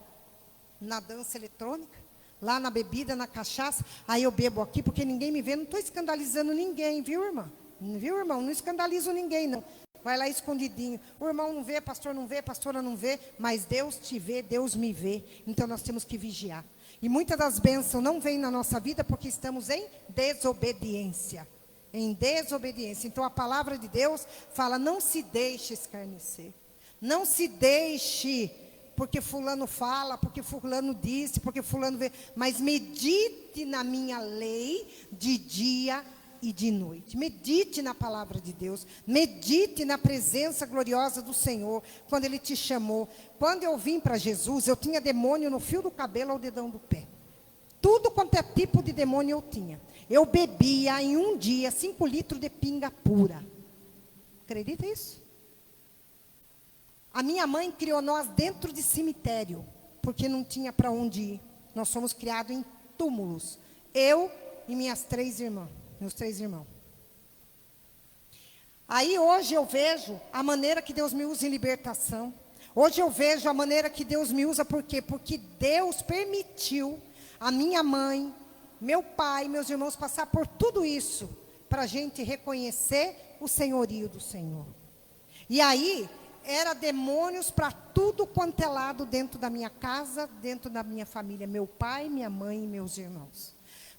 na dança eletrônica, lá na bebida, na cachaça, aí eu bebo aqui, porque ninguém me vê, não estou escandalizando ninguém, viu, irmã? Viu, irmão? Não escandalizo ninguém, não. Vai lá escondidinho. O irmão não vê, pastor não vê, pastora não vê, mas Deus te vê, Deus me vê. Então nós temos que vigiar. E muitas das bênçãos não vêm na nossa vida porque estamos em desobediência. Em desobediência. Então a palavra de Deus fala: não se deixe escarnecer. Não se deixe, porque fulano fala, porque fulano disse, porque fulano vê. Mas medite na minha lei de dia e de noite. Medite na palavra de Deus. Medite na presença gloriosa do Senhor, quando Ele te chamou. Quando eu vim para Jesus, eu tinha demônio no fio do cabelo ao dedão do pé. Tudo quanto é tipo de demônio eu tinha. Eu bebia em um dia 5 litros de pinga pura. Acredita isso? A minha mãe criou nós dentro de cemitério, porque não tinha para onde ir. Nós fomos criados em túmulos. Eu e meus 3 irmãos. Aí hoje eu vejo a maneira que Deus me usa em libertação. Hoje eu vejo a maneira que Deus me usa, por quê? Porque Deus permitiu a minha mãe, meu pai, meus irmãos passar por tudo isso, para a gente reconhecer o senhorio do Senhor. E aí, era demônios para tudo quanto é lado dentro da minha casa, dentro da minha família, meu pai, minha mãe e meus irmãos.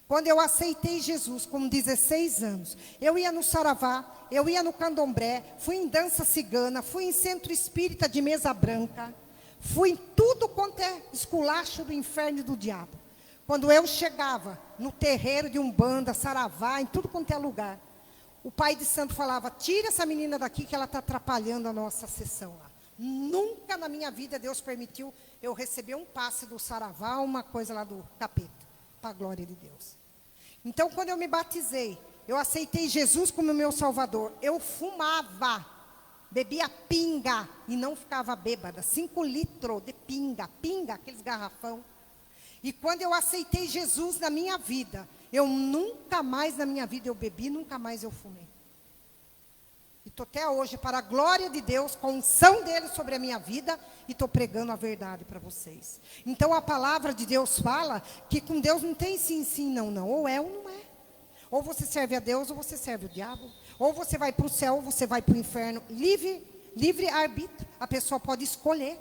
Quando eu aceitei Jesus com 16 anos, eu ia no Saravá, eu ia no Candomblé, fui em dança cigana, fui em centro espírita de mesa branca, fui em tudo quanto é esculacho do inferno e do diabo. Quando eu chegava no terreiro de Umbanda, Saravá, em tudo quanto é lugar, o pai de santo falava: tira essa menina daqui que ela está atrapalhando a nossa sessão lá. Nunca na minha vida Deus permitiu eu receber um passe do Saravá, uma coisa lá do capeta, para a glória de Deus. Então, quando eu me batizei, eu aceitei Jesus como meu Salvador. Eu fumava, bebia pinga e não ficava bêbada. 5 litros de pinga, aqueles garrafão. E quando eu aceitei Jesus na minha vida, eu nunca mais na minha vida eu bebi, nunca mais eu fumei. E estou até hoje, para a glória de Deus, com a unção dele sobre a minha vida, e estou pregando a verdade para vocês. Então a palavra de Deus fala que com Deus não tem sim, sim, não, não. Ou é ou não é. Ou você serve a Deus ou você serve o diabo. Ou você vai para o céu ou você vai para o inferno. Livre arbítrio. A pessoa pode escolher.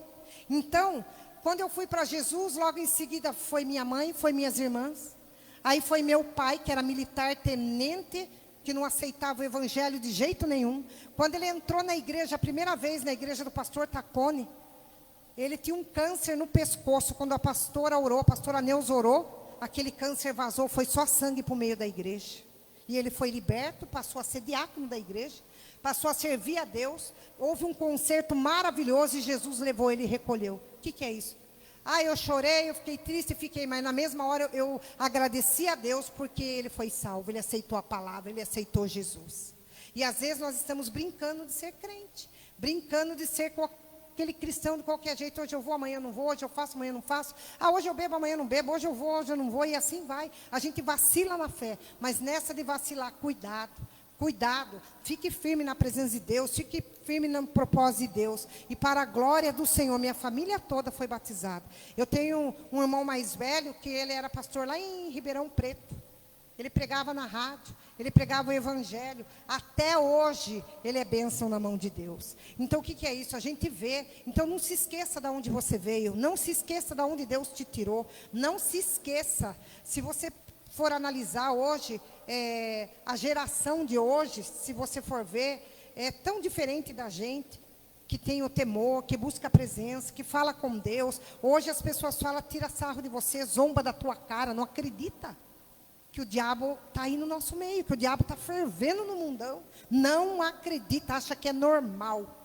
Então, quando eu fui para Jesus, logo em seguida foi minha mãe, foi minhas irmãs. Aí foi meu pai, que era militar tenente, que não aceitava o evangelho de jeito nenhum. Quando ele entrou na igreja, a primeira vez na igreja do pastor Tacone, ele tinha um câncer no pescoço. Quando a pastora Neuza orou, aquele câncer vazou, foi só sangue para o meio da igreja. E ele foi liberto, passou a ser diácono da igreja, passou a servir a Deus. Houve um concerto maravilhoso e Jesus levou ele e recolheu. O que é isso? Eu chorei, eu fiquei triste, mas na mesma hora eu agradeci a Deus, porque ele foi salvo, ele aceitou a palavra, ele aceitou Jesus. E às vezes nós estamos brincando de ser crente, brincando de ser aquele cristão de qualquer jeito. Hoje eu vou, amanhã eu não vou, hoje eu faço, amanhã eu não faço. Hoje eu bebo, amanhã eu não bebo, hoje eu vou, hoje eu não vou, e assim vai. A gente vacila na fé, mas nessa de vacilar, cuidado, fique firme na presença de Deus, fique firme no propósito de Deus. E para a glória do Senhor, minha família toda foi batizada. Eu tenho um irmão mais velho, que ele era pastor lá em Ribeirão Preto. Ele pregava na rádio, ele pregava o evangelho. Até hoje, ele é bênção na mão de Deus. Então, o que é isso? A gente vê. Então, não se esqueça de onde você veio. Não se esqueça de onde Deus te tirou. Não se esqueça. Se você for analisar hoje, a geração de hoje, se você for ver, é tão diferente da gente, que tem o temor, que busca a presença, que fala com Deus. Hoje as pessoas falam, tira sarro de você, zomba da tua cara, não acredita que o diabo está aí no nosso meio, que o diabo está fervendo no mundão. Não acredita, acha que é normal.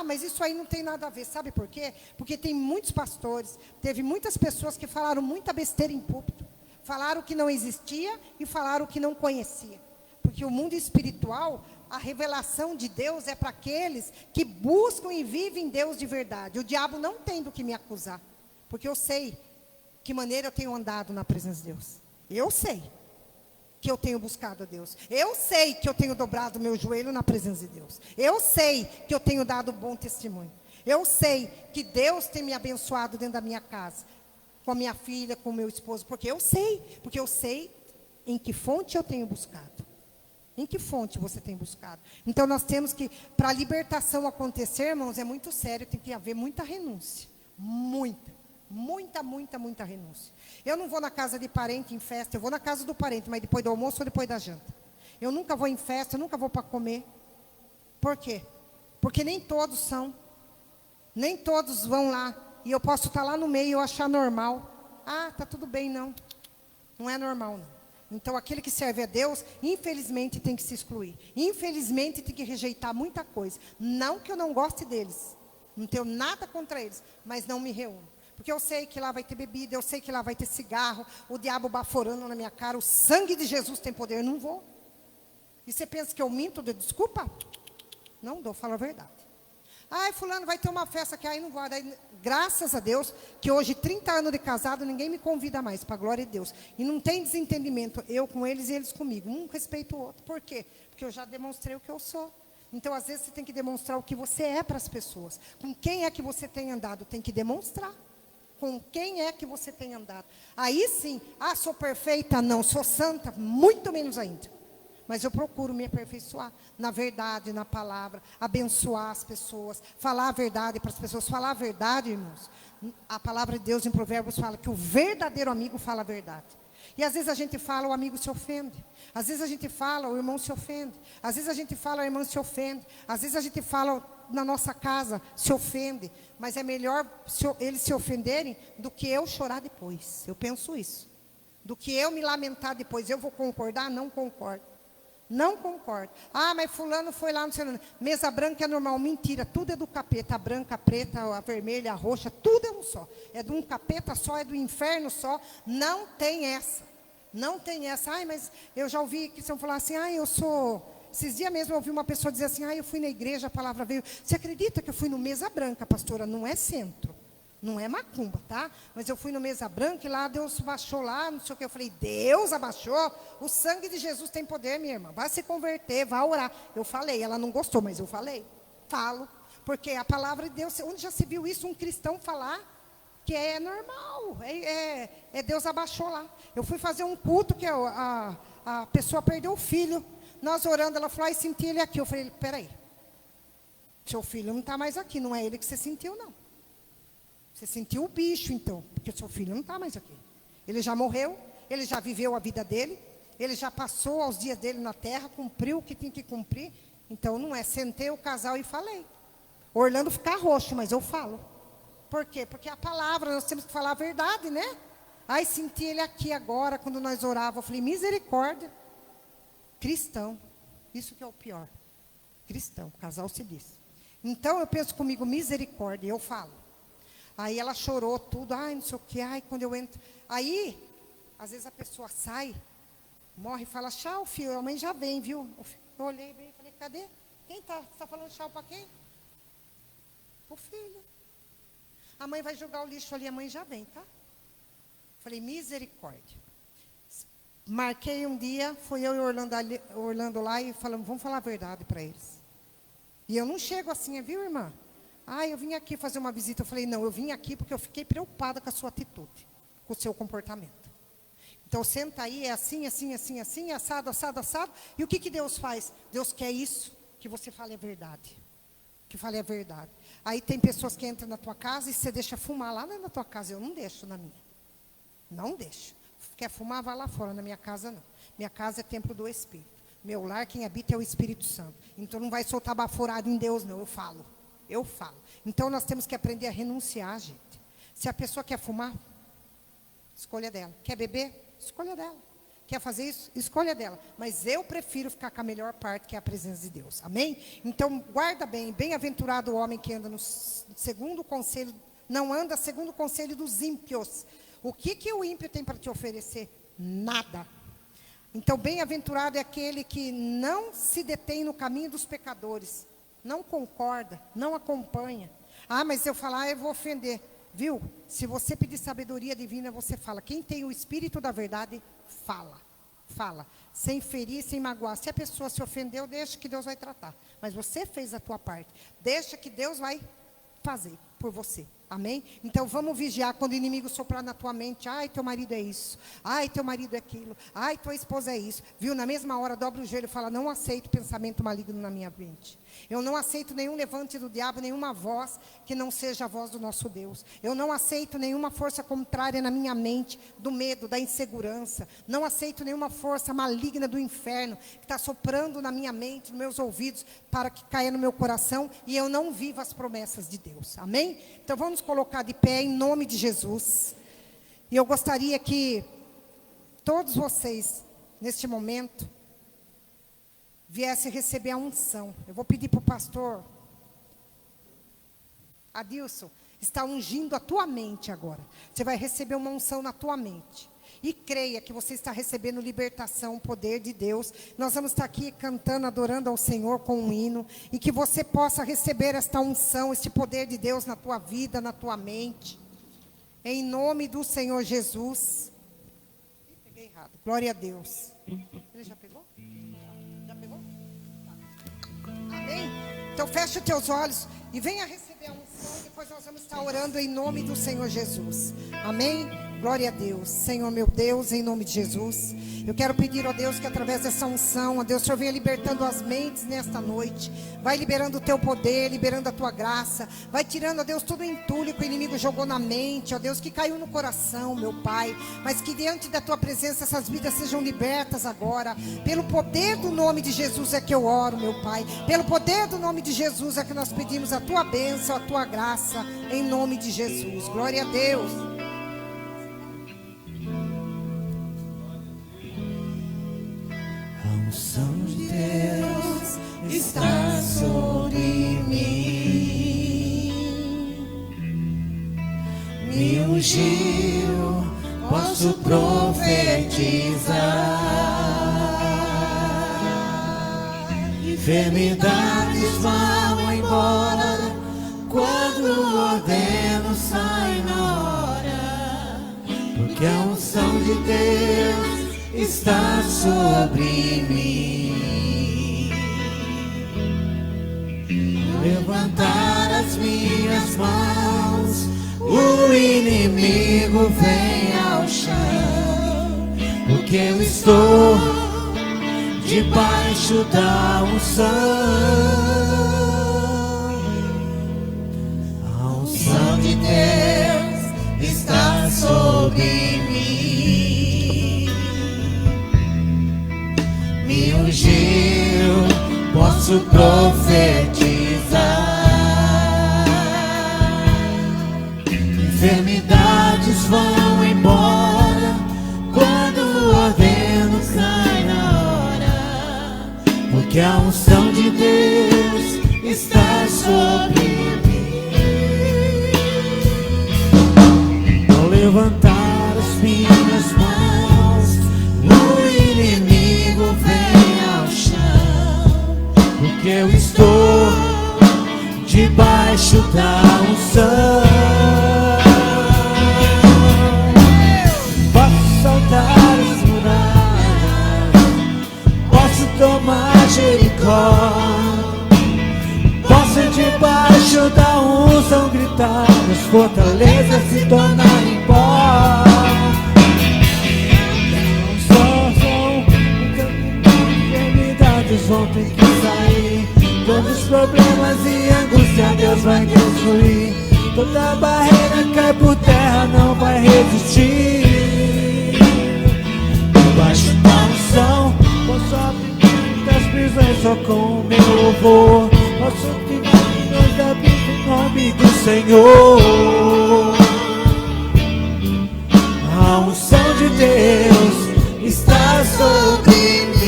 Mas isso aí não tem nada a ver, sabe por quê? Porque tem muitos pastores, teve muitas pessoas que falaram muita besteira em púlpito. Falaram que não existia e falaram que não conhecia. Porque o mundo espiritual, a revelação de Deus é para aqueles que buscam e vivem Deus de verdade. O diabo não tem do que me acusar. Porque eu sei que maneira eu tenho andado na presença de Deus. Eu sei que eu tenho buscado a Deus. Eu sei que eu tenho dobrado meu joelho na presença de Deus. Eu sei que eu tenho dado bom testemunho. Eu sei que Deus tem me abençoado dentro da minha casa, com a minha filha, com o meu esposo, porque eu sei em que fonte eu tenho buscado. Em que fonte você tem buscado? Então nós temos que, para a libertação acontecer, irmãos, é muito sério, tem que haver muita renúncia. Muita renúncia. Eu não vou na casa de parente em festa, eu vou na casa do parente, mas depois do almoço ou depois da janta. Eu nunca vou em festa, eu nunca vou para comer. Por quê? Porque nem todos são. Nem todos vão lá. E eu posso estar lá no meio e eu achar normal. Ah, tá tudo bem, não. Não é normal, não. Então, aquele que serve a Deus, infelizmente, tem que se excluir. Infelizmente, tem que rejeitar muita coisa. Não que eu não goste deles. Não tenho nada contra eles. Mas não me reúno. Porque eu sei que lá vai ter bebida, eu sei que lá vai ter cigarro, o diabo baforando na minha cara, o sangue de Jesus tem poder. Não vou. E você pensa que eu minto de desculpa? Não dou, falo a verdade. Ai, fulano, vai ter uma festa aqui, aí não vou. Daí, graças a Deus, que hoje, 30 anos de casado, ninguém me convida mais, para a glória de Deus. E não tem desentendimento, eu com eles e eles comigo. Um respeita o outro. Por quê? Porque eu já demonstrei o que eu sou. Então, às vezes, você tem que demonstrar o que você é para as pessoas. Com quem é que você tem andado? Tem que demonstrar. Com quem é que você tem andado? Aí sim, sou perfeita? Não, sou santa? Muito menos ainda. Mas eu procuro me aperfeiçoar na verdade, na palavra, abençoar as pessoas, falar a verdade para as pessoas. Falar a verdade, irmãos. A palavra de Deus em Provérbios fala que o verdadeiro amigo fala a verdade. E às vezes a gente fala, o amigo se ofende. Às vezes a gente fala, o irmão se ofende. Às vezes a gente fala, a irmã se ofende. Às vezes a gente fala, na nossa casa, se ofende. Mas é melhor eles se ofenderem do que eu chorar depois. Eu penso isso. Do que eu me lamentar depois. Eu vou concordar? Não concordo. Não concordo. Mas fulano foi lá no celular. Mesa branca é normal. Mentira, tudo é do capeta. A branca, a preta, a vermelha, a roxa, tudo é um só. É de um capeta só, é do inferno só. Não tem essa. Não tem essa. Mas eu já ouvi cristão falar assim, eu sou... Esses dias mesmo eu ouvi uma pessoa dizer assim, eu fui na igreja, a palavra veio. Você acredita que eu fui no Mesa Branca, pastora? Não é centro. Não é macumba, tá? Mas eu fui no Mesa Branca e lá Deus baixou lá, não sei o que. Eu falei, Deus abaixou? O sangue de Jesus tem poder, minha irmã. Vai se converter, vai orar. Eu falei, ela não gostou, mas eu falei. Falo. Porque a palavra de Deus, onde já se viu isso, um cristão falar que é normal. Deus abaixou lá. Eu fui fazer um culto que a pessoa perdeu o filho. Nós orando, ela falou, senti ele aqui. Eu falei, peraí. Seu filho não está mais aqui, não é ele que você sentiu, não. Você sentiu o bicho, então, porque seu filho não está mais aqui. Ele já morreu, ele já viveu a vida dele, ele já passou os dias dele na terra, cumpriu o que tinha que cumprir. Então, não é, sentei o casal e falei. Orlando ficar roxo, mas eu falo. Por quê? Porque a palavra, nós temos que falar a verdade, né? Senti ele aqui agora, quando nós orávamos, eu falei, misericórdia. Cristão, isso que é o pior. Cristão, casal se diz. Então, eu penso comigo, misericórdia, eu falo. Aí ela chorou tudo, não sei o que, quando eu entro. Aí, às vezes a pessoa sai, morre e fala, tchau, filho, a mãe já vem, viu? Eu olhei bem e falei, cadê? Quem está? Você está falando tchau para quem? O filho. A mãe vai jogar o lixo ali, a mãe já vem, tá? Falei, misericórdia. Marquei um dia, fui eu e Orlando lá e falamos, vamos falar a verdade para eles. E eu não chego assim, viu, irmã? Eu vim aqui fazer uma visita. Eu falei, não, eu vim aqui porque eu fiquei preocupada com a sua atitude, com o seu comportamento. Então, senta aí, é assim, assim, assim, assim, assado, assado, assado. E o que Deus faz? Deus quer isso, que você fale a verdade. Que fale a verdade. Aí tem pessoas que entram na tua casa e você deixa fumar lá na tua casa. Eu não deixo na minha. Não deixo. Quer fumar, vai lá fora. Na minha casa, não. Minha casa é templo do Espírito. Meu lar, quem habita é o Espírito Santo. Então, não vai soltar baforado em Deus, não. Eu falo. Eu falo. Então, nós temos que aprender a renunciar, gente. Se a pessoa quer fumar, escolha dela. Quer beber? Escolha dela. Quer fazer isso? Escolha dela. Mas eu prefiro ficar com a melhor parte, que é a presença de Deus. Amém? Então, guarda bem. Bem-aventurado o homem que anda no segundo conselho, não anda segundo o conselho dos ímpios. O que o ímpio tem para te oferecer? Nada. Então, bem-aventurado é aquele que não se detém no caminho dos pecadores. Não concorda, não acompanha. Mas se eu falar, eu vou ofender. Viu? Se você pedir sabedoria divina, você fala. Quem tem o Espírito da verdade, fala. Fala. Sem ferir, sem magoar. Se a pessoa se ofendeu, deixa que Deus vai tratar. Mas você fez a tua parte. Deixa que Deus vai fazer por você. Amém? Então vamos vigiar quando o inimigo soprar na tua mente. Ai, teu marido é isso. Ai, teu marido é aquilo. Ai, tua esposa é isso. Viu? Na mesma hora, dobra o joelho e fala: não aceito pensamento maligno na minha mente. Eu não aceito nenhum levante do diabo, nenhuma voz que não seja a voz do nosso Deus. Eu não aceito nenhuma força contrária na minha mente, do medo, da insegurança. Não aceito nenhuma força maligna do inferno que está soprando na minha mente, nos meus ouvidos, para que caia no meu coração e eu não viva as promessas de Deus. Amém? Então vamos colocar de pé em nome de Jesus. E eu gostaria que todos vocês, neste momento, viessem receber a unção. Eu vou pedir para o pastor Adilson está ungindo a tua mente agora. Você vai receber uma unção na tua mente. E creia que você está recebendo libertação, o poder de Deus. Nós vamos estar aqui cantando, adorando ao Senhor com um hino. E que você possa receber esta unção, este poder de Deus na tua vida, na tua mente. Em nome do Senhor Jesus. Peguei errado. Glória a Deus. Ele já pegou? Já pegou? Amém? Então fecha os teus olhos e venha receber a unção. Depois nós vamos estar orando em nome do Senhor Jesus. Amém? Glória a Deus. Senhor meu Deus, em nome de Jesus, eu quero pedir, ó Deus, que através dessa unção, ó Deus, o Senhor venha libertando as mentes nesta noite. Vai liberando o teu poder, liberando a tua graça. Vai tirando, ó Deus, todo o entulho que o inimigo jogou na mente, ó Deus, que caiu no coração, meu Pai. Mas que diante da tua presença essas vidas sejam libertas agora. Pelo poder do nome de Jesus é que eu oro, meu Pai. Pelo poder do nome de Jesus é que nós pedimos a tua bênção, a tua graça, em nome de Jesus. Glória a Deus. A unção de Deus está sobre mim, me ungiu, posso profetizar. Enfermidades vão embora quando o ordeno sai na hora, porque a unção de Deus está sobre mim. Levantar as minhas mãos, o inimigo vem ao chão, porque eu estou debaixo da unção. A unção de Deus está sobre mim, me ungiu, posso profetizar. Enfermidades vão embora quando o ordeno cai na hora, porque a unção de Deus está sobre mim. Vou levantar as minhas mãos, o inimigo vem ao chão, porque eu estou debaixo da unção. Posso saltar as muralhas, posso tomar Jericó, posso debaixo da unção gritar, as fortalezas se tornarem pó. Vão ter que sair, todos os problemas e angústia Deus vai destruir. Toda barreira cai por terra, não vai resistir. Debaixo da unção, posso abrir muitas prisões só com o meu louvor. Posso ficar milhões da vida em nome do Senhor. A unção de Deus está sobre mim.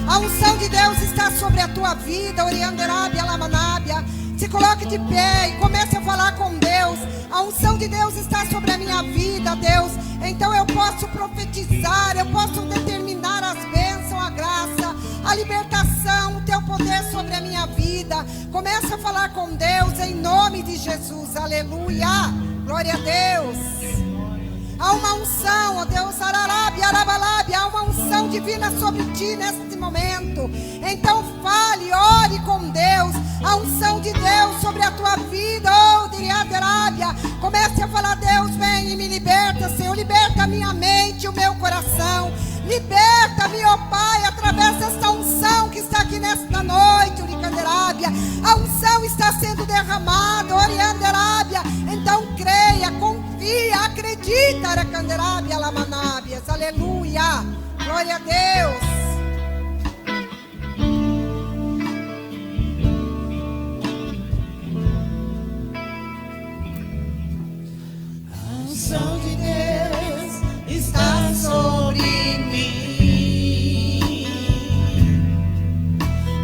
A unção de Deus está sobre a tua vida. Orianderábia, lamanábia. Se coloque de pé e comece a falar com Deus. A unção de Deus está sobre a minha vida, Deus. Então eu posso profetizar, eu posso determinar as bênçãos, a graça, a libertação, o teu poder sobre a minha vida. Comece a falar com Deus em nome de Jesus. Aleluia. Glória a Deus. Há uma unção, ó Deus, ararábia, arabalábia. Há uma unção unção divina sobre ti neste momento. Então fale, ore com Deus, a unção de Deus sobre a tua vida. Oh, Diriaderábia, comece a falar: Deus, vem e me liberta, Senhor, liberta a minha mente, o meu coração. Liberta-me, ó Pai, através desta unção que está aqui nesta noite, Uricanderábia. A unção está sendo derramada, Orianderábia. Então creia, confia, acredita, Aracanderábia, Lamanábias. Aleluia, glória a Deus. A unção de Deus está sobre mim.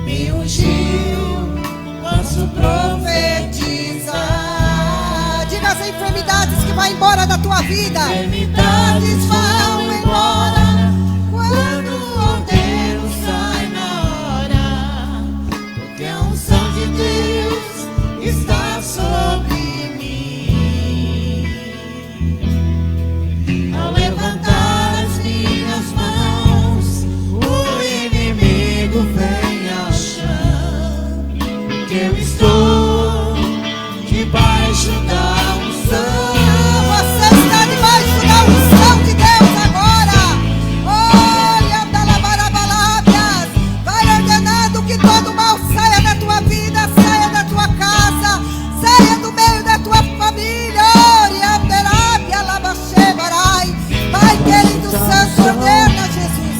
Me ungiu, posso profetizar. Diga as enfermidades que vão embora da tua vida. Enfermidades vão embora quando o Deus sai na hora, porque a unção de Deus está sobre mim. Ao levantar as minhas mãos, o inimigo vem ao chão, porque eu estou debaixo da unção. Você está debaixo da unção de Deus agora. Olha, Dalabarabalábias. Vai ordenando que todo mal saia da tua vida, saia da tua casa, saia do meio da tua família. Orianderábia, Labaxebarai. Vai, querido Santo, ordena, Jesus.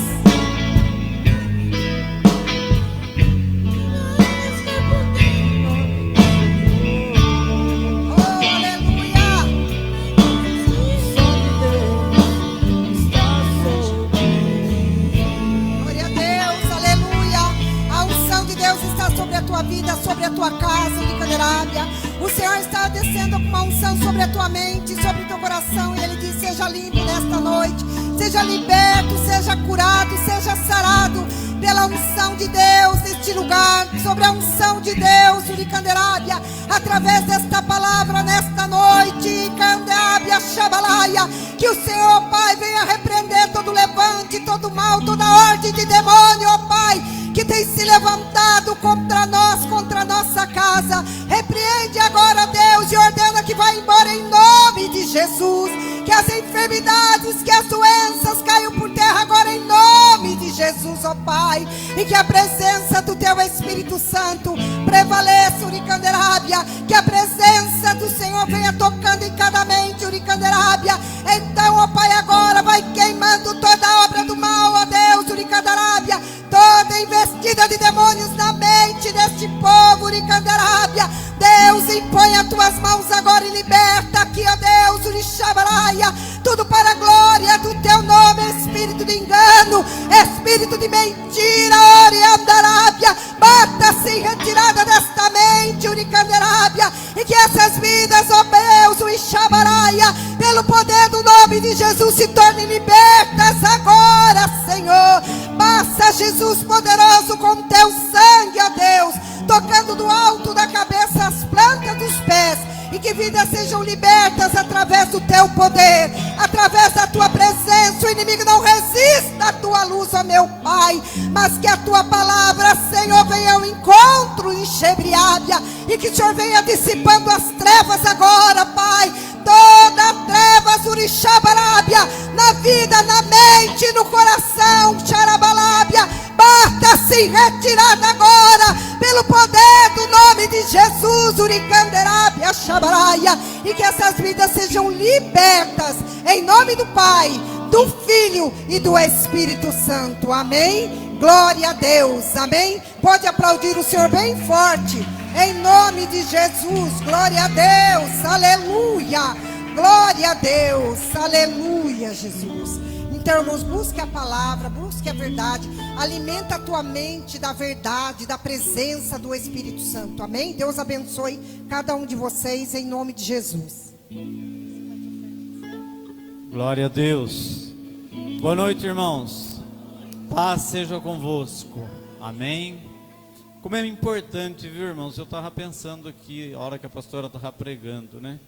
Oh, aleluia. Glória a Deus, aleluia. A unção de Deus está sobre a tua vida, sobre a tua casa, Uricanderábia. O Senhor está descendo com uma unção sobre a tua mente, sobre o teu coração. E Ele diz: seja limpo nesta noite, seja liberto, seja curado, seja sarado pela unção de Deus neste lugar, sobre a unção de Deus, Uricanderábia, através desta palavra nesta noite, Candeábia, Xabalaia, que o Senhor, Pai, venha repreender todo levante, todo mal, toda ordem de demônio, ó Pai, que tem se levantado contra nós, contra a nossa casa. Repreende agora, Deus, e ordena que vá embora em nome de Jesus. Que as enfermidades, que as doenças caiam por terra agora em nome de Jesus, ó Pai. E que a presença do Teu Espírito Santo prevaleça, Uricanderábia. Que a presença do Senhor venha tocando em cada mente, Uricanderábia. Então, ó Pai, agora vai queimando toda a obra do mal, ó Deus, Uricanderábia. Toda investida de demônios na mente deste povo, Uricanderábia. Deus, impõe as tuas mãos agora e liberta aqui, ó Deus, Urixabaraia, tudo para a glória do teu nome. Espírito de engano, espírito de mentira, Oriandarábia, bata-se em retirada desta mente, Uricanderábia, e que essas vidas, ó Deus, Urixabaraia, pelo poder do nome de Jesus, se tornem libertas agora, Senhor. Passa, Jesus poderoso, com teu sangue, ó Deus, tocando do alto da cabeça às plantas dos pés, e que vidas sejam libertas através do teu poder, através da tua presença. O inimigo não resista à tua luz, ó meu Pai, mas que a tua palavra, Senhor, venha ao encontro em Xebriábia, e que o Senhor venha dissipando as trevas agora, Pai. Toda trevas, Urixabarábia, na vida, na mente, no coração, Xarabalábia, bata-se em retirada agora, pelo poder do nome de Jesus, Uricanderábia, Xabaraia, e que essas vidas sejam libertas, em nome do Pai, do Filho e do Espírito Santo, amém? Glória a Deus, amém? Pode aplaudir o Senhor bem forte, em nome de Jesus. Glória a Deus, aleluia, glória a Deus, aleluia, Jesus. Então, irmãos, busque a palavra, busque a verdade, alimenta a tua mente da verdade, da presença do Espírito Santo, amém? Deus abençoe cada um de vocês, em nome de Jesus. Glória a Deus. Boa noite, irmãos. Paz seja convosco. Amém. Como é importante, viu, irmãos? Eu estava pensando aqui, a hora que a pastora estava pregando, né?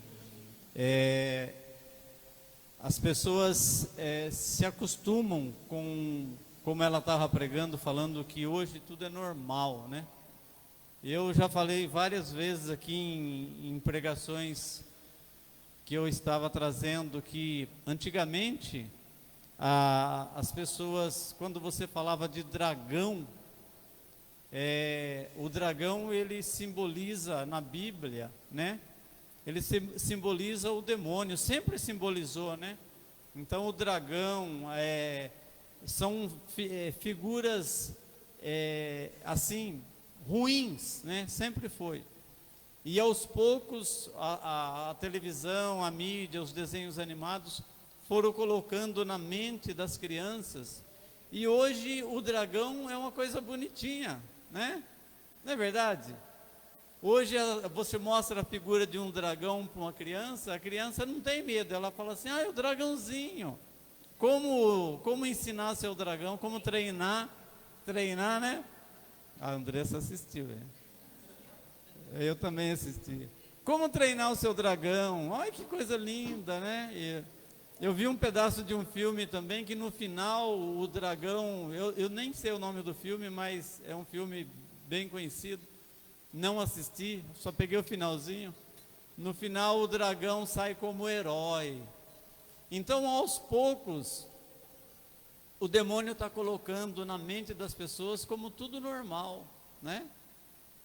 As pessoas se acostumam com como ela estava pregando, falando que hoje tudo é normal, né? Eu já falei várias vezes aqui em pregações que eu estava trazendo que antigamente as pessoas, quando você falava de dragão, o dragão ele simboliza na Bíblia, né? Ele simboliza o demônio, sempre simbolizou, né? Então o dragão são figuras assim ruins, né? Sempre foi. E aos poucos a televisão, a mídia, os desenhos animados foram colocando na mente das crianças. E hoje o dragão é uma coisa bonitinha, né? Não é verdade? Hoje você mostra a figura de um dragão para uma criança, a criança não tem medo, ela fala assim, é o dragãozinho. Como ensinar seu dragão, como treinar, né? A Andressa assistiu, eu também assisti. Como treinar o seu dragão? Olha que coisa linda, né? Eu vi um pedaço de um filme também que no final o dragão, eu nem sei o nome do filme, mas é um filme bem conhecido. Não assisti, só peguei o finalzinho. No final o dragão sai como herói. Então aos poucos o demônio está colocando na mente das pessoas como tudo normal, né?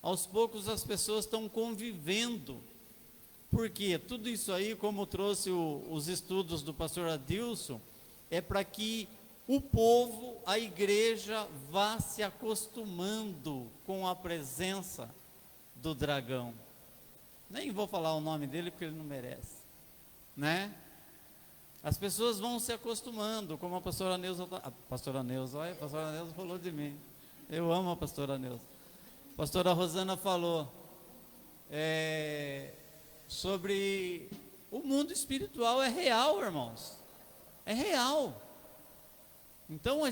Aos poucos as pessoas estão convivendo. Porque tudo isso aí, como trouxe os estudos do pastor Adilson, é para que o povo, a igreja, vá se acostumando com a presença do dragão. Nem vou falar o nome dele porque ele não merece, né? As pessoas vão se acostumando, como a pastora Neuza, olha, a pastora Neuza falou de mim. Eu amo a pastora Neuza. A pastora Rosana falou sobre o mundo espiritual, é real, irmãos. É real. Então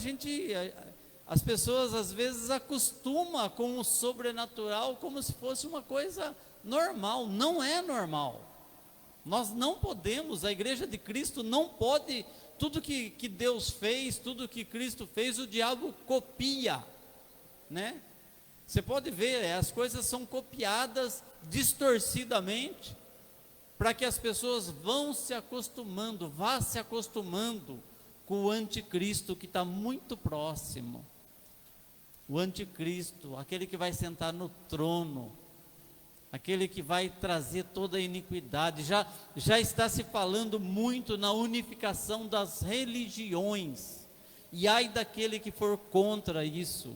as pessoas às vezes acostumam com o sobrenatural como se fosse uma coisa normal. Não é normal. Nós não podemos, a igreja de Cristo não pode, tudo que Deus fez, tudo que Cristo fez, o diabo copia, né? Você pode ver, as coisas são copiadas distorcidamente, para que as pessoas vá se acostumando com o anticristo que está muito próximo. O anticristo, aquele que vai sentar no trono, aquele que vai trazer toda a iniquidade. Já está se falando muito na unificação das religiões, e ai daquele que for contra isso.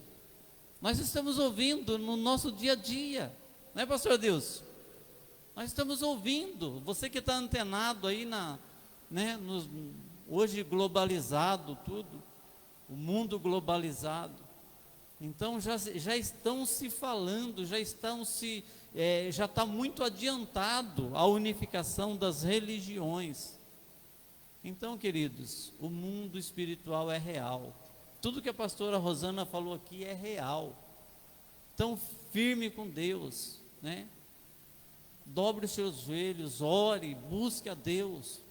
Nós estamos ouvindo no nosso dia a dia, não é, pastor Deus? Nós estamos ouvindo, você que está antenado aí hoje globalizado tudo, o mundo globalizado. Então já estão se falando, já está muito adiantado a unificação das religiões. Então, queridos, o mundo espiritual é real. Tudo que a pastora Rosana falou aqui é real. Então, firme com Deus, né? Dobre os seus joelhos, ore, busque a Deus.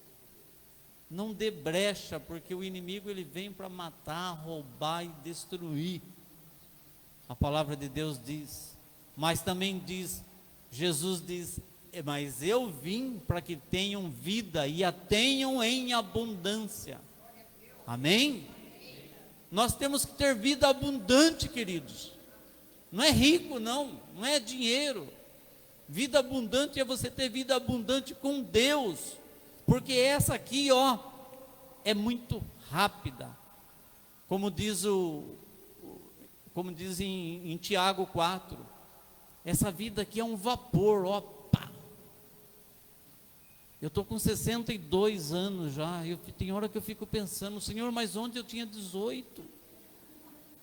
Não dê brecha, porque o inimigo ele vem para matar, roubar e destruir. A palavra de Deus diz, mas também diz, Jesus diz, mas eu vim para que tenham vida e a tenham em abundância. Amém? Nós temos que ter vida abundante, queridos. Não é rico, não é dinheiro. Vida abundante é você ter vida abundante com Deus, porque essa aqui, é muito rápida. Como diz em Tiago 4, essa vida aqui é um vapor, pá. Eu estou com 62 anos já, tem hora que eu fico pensando, Senhor, mas onde eu tinha 18?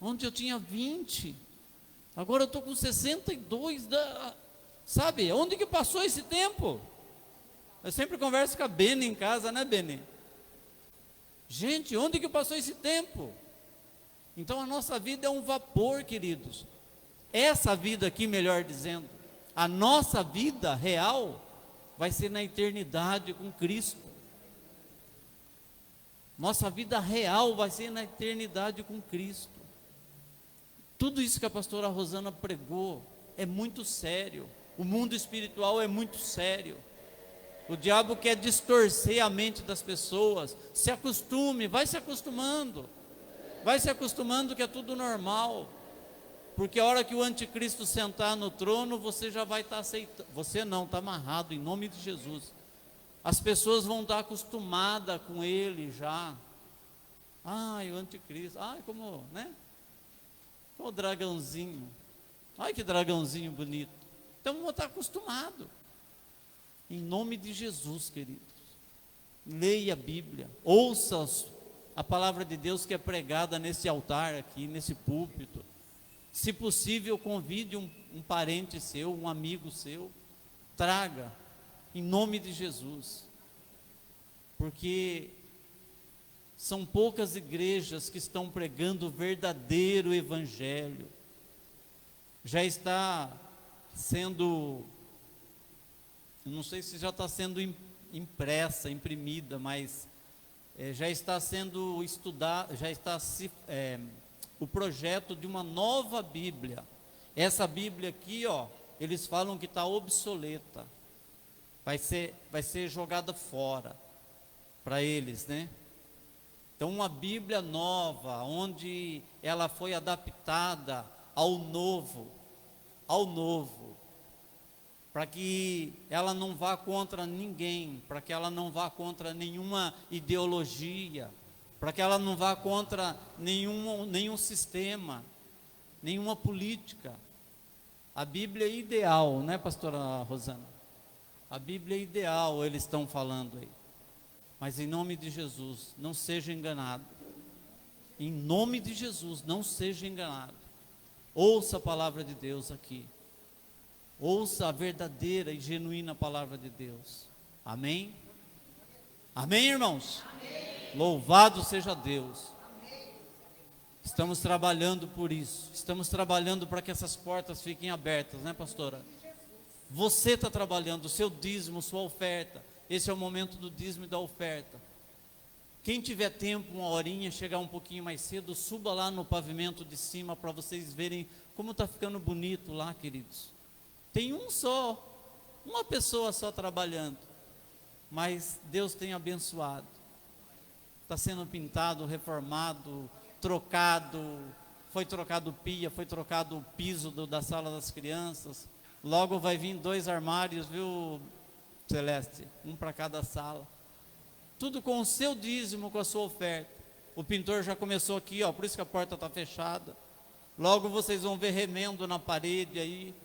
Onde eu tinha 20? Agora eu estou com 62, sabe, onde que passou esse tempo? Eu sempre converso com a Beni em casa, né, Beni? Gente, onde que passou esse tempo? Então a nossa vida é um vapor, queridos. Essa vida aqui, melhor dizendo, a nossa vida real vai ser na eternidade com Cristo. Nossa vida real vai ser na eternidade com Cristo. Tudo isso que a pastora Rosana pregou é muito sério. O mundo espiritual é muito sério. O diabo quer distorcer a mente das pessoas. Se acostume, vai se acostumando. Vai se acostumando que é tudo normal. Porque a hora que o anticristo sentar no trono, você já vai estar aceitando. Você não, está amarrado em nome de Jesus. As pessoas vão estar acostumadas com ele já. Ai, o anticristo. Ai, como, né? O dragãozinho. Ai, que dragãozinho bonito. Então vão estar acostumados. Em nome de Jesus, queridos. Leia a Bíblia. Ouça a palavra de Deus que é pregada nesse altar aqui, nesse púlpito. Se possível, convide um parente seu, um amigo seu. Traga. Em nome de Jesus, porque são poucas igrejas que estão pregando o verdadeiro evangelho. Já está sendo, eu não sei se já está sendo impressa, imprimida, mas já está sendo estudado, já está o projeto de uma nova Bíblia. Essa Bíblia aqui, ó, eles falam que está obsoleta. Vai ser jogada fora para eles, né? Então uma Bíblia nova, onde ela foi adaptada ao novo, para que ela não vá contra ninguém, para que ela não vá contra nenhuma ideologia, para que ela não vá contra nenhum sistema, nenhuma política. A Bíblia é ideal, né, pastora Rosana? A Bíblia é ideal, eles estão falando aí. Mas em nome de Jesus, não seja enganado. Em nome de Jesus, não seja enganado. Ouça a palavra de Deus aqui. Ouça a verdadeira e genuína palavra de Deus. Amém? Amém, irmãos? Amém. Louvado seja Deus. Amém. Estamos trabalhando por isso. Estamos trabalhando para que essas portas fiquem abertas, né, pastora? Você está trabalhando, o seu dízimo, sua oferta. Esse é o momento do dízimo e da oferta. Quem tiver tempo, uma horinha, chegar um pouquinho mais cedo, suba lá no pavimento de cima para vocês verem como está ficando bonito lá, queridos. Tem uma pessoa só trabalhando, mas Deus tem abençoado. Está sendo pintado, reformado, trocado, foi trocado pia, foi trocado o piso da sala das crianças. Logo vai vir 2 armários, viu, Celeste? Um para cada sala. Tudo com o seu dízimo, com a sua oferta. O pintor já começou aqui, ó, por isso que a porta está fechada. Logo vocês vão ver remendo na parede aí.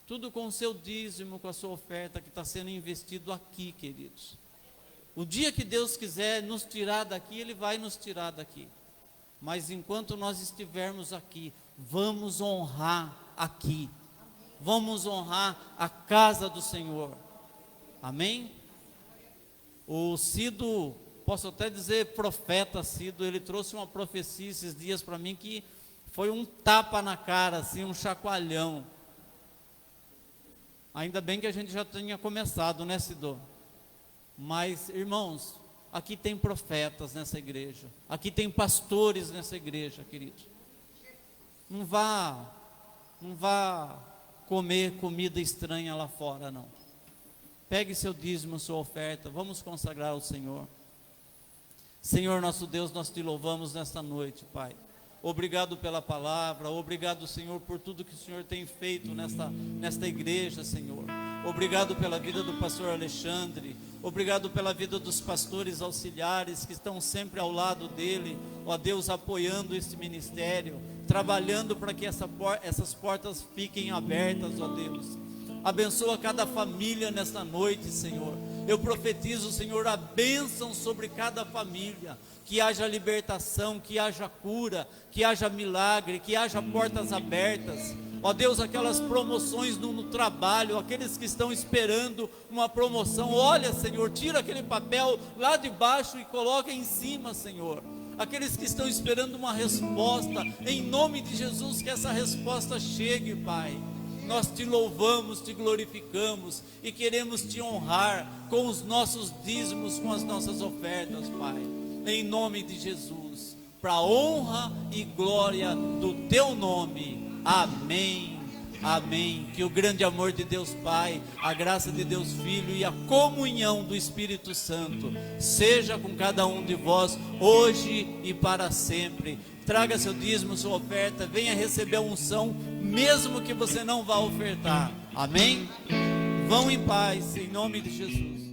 Tudo com o seu dízimo, com a sua oferta que está sendo investido aqui, queridos. O dia que Deus quiser nos tirar daqui, Ele vai nos tirar daqui. Mas enquanto nós estivermos aqui, vamos honrar aqui. Vamos honrar a casa do Senhor. Amém? O Cido, posso até dizer profeta Cido, ele trouxe uma profecia esses dias para mim que foi um tapa na cara, assim, um chacoalhão. Ainda bem que a gente já tinha começado, né, Cido? Mas, irmãos, aqui tem profetas nessa igreja. Aqui tem pastores nessa igreja, queridos. Não vá comer comida estranha lá fora, não. Pegue seu dízimo, sua oferta, vamos consagrar ao Senhor. Senhor nosso Deus, nós te louvamos nesta noite, Pai. Obrigado pela palavra, obrigado, Senhor, por tudo que o Senhor tem feito nesta igreja, Senhor. Obrigado pela vida do pastor Alexandre, obrigado pela vida dos pastores auxiliares que estão sempre ao lado dele, ó Deus, apoiando este ministério, trabalhando para que essas portas fiquem abertas, ó Deus. Abençoa cada família nesta noite, Senhor. Eu profetizo, Senhor, a bênção sobre cada família, que haja libertação, que haja cura, que haja milagre, que haja portas abertas. Ó Deus, aquelas promoções no trabalho, aqueles que estão esperando uma promoção, olha, Senhor, tira aquele papel lá de baixo e coloca em cima, Senhor. Aqueles que estão esperando uma resposta, em nome de Jesus, que essa resposta chegue, Pai. Nós te louvamos, te glorificamos e queremos te honrar com os nossos dízimos, com as nossas ofertas, Pai. em nome de Jesus, para a honra e glória do teu nome. Amém. Amém. Que o grande amor de Deus Pai, a graça de Deus Filho e a comunhão do Espírito Santo seja com cada um de vós, hoje e para sempre. Traga seu dízimo, sua oferta, venha receber a unção, mesmo que você não vá ofertar. Amém? Vão em paz, em nome de Jesus.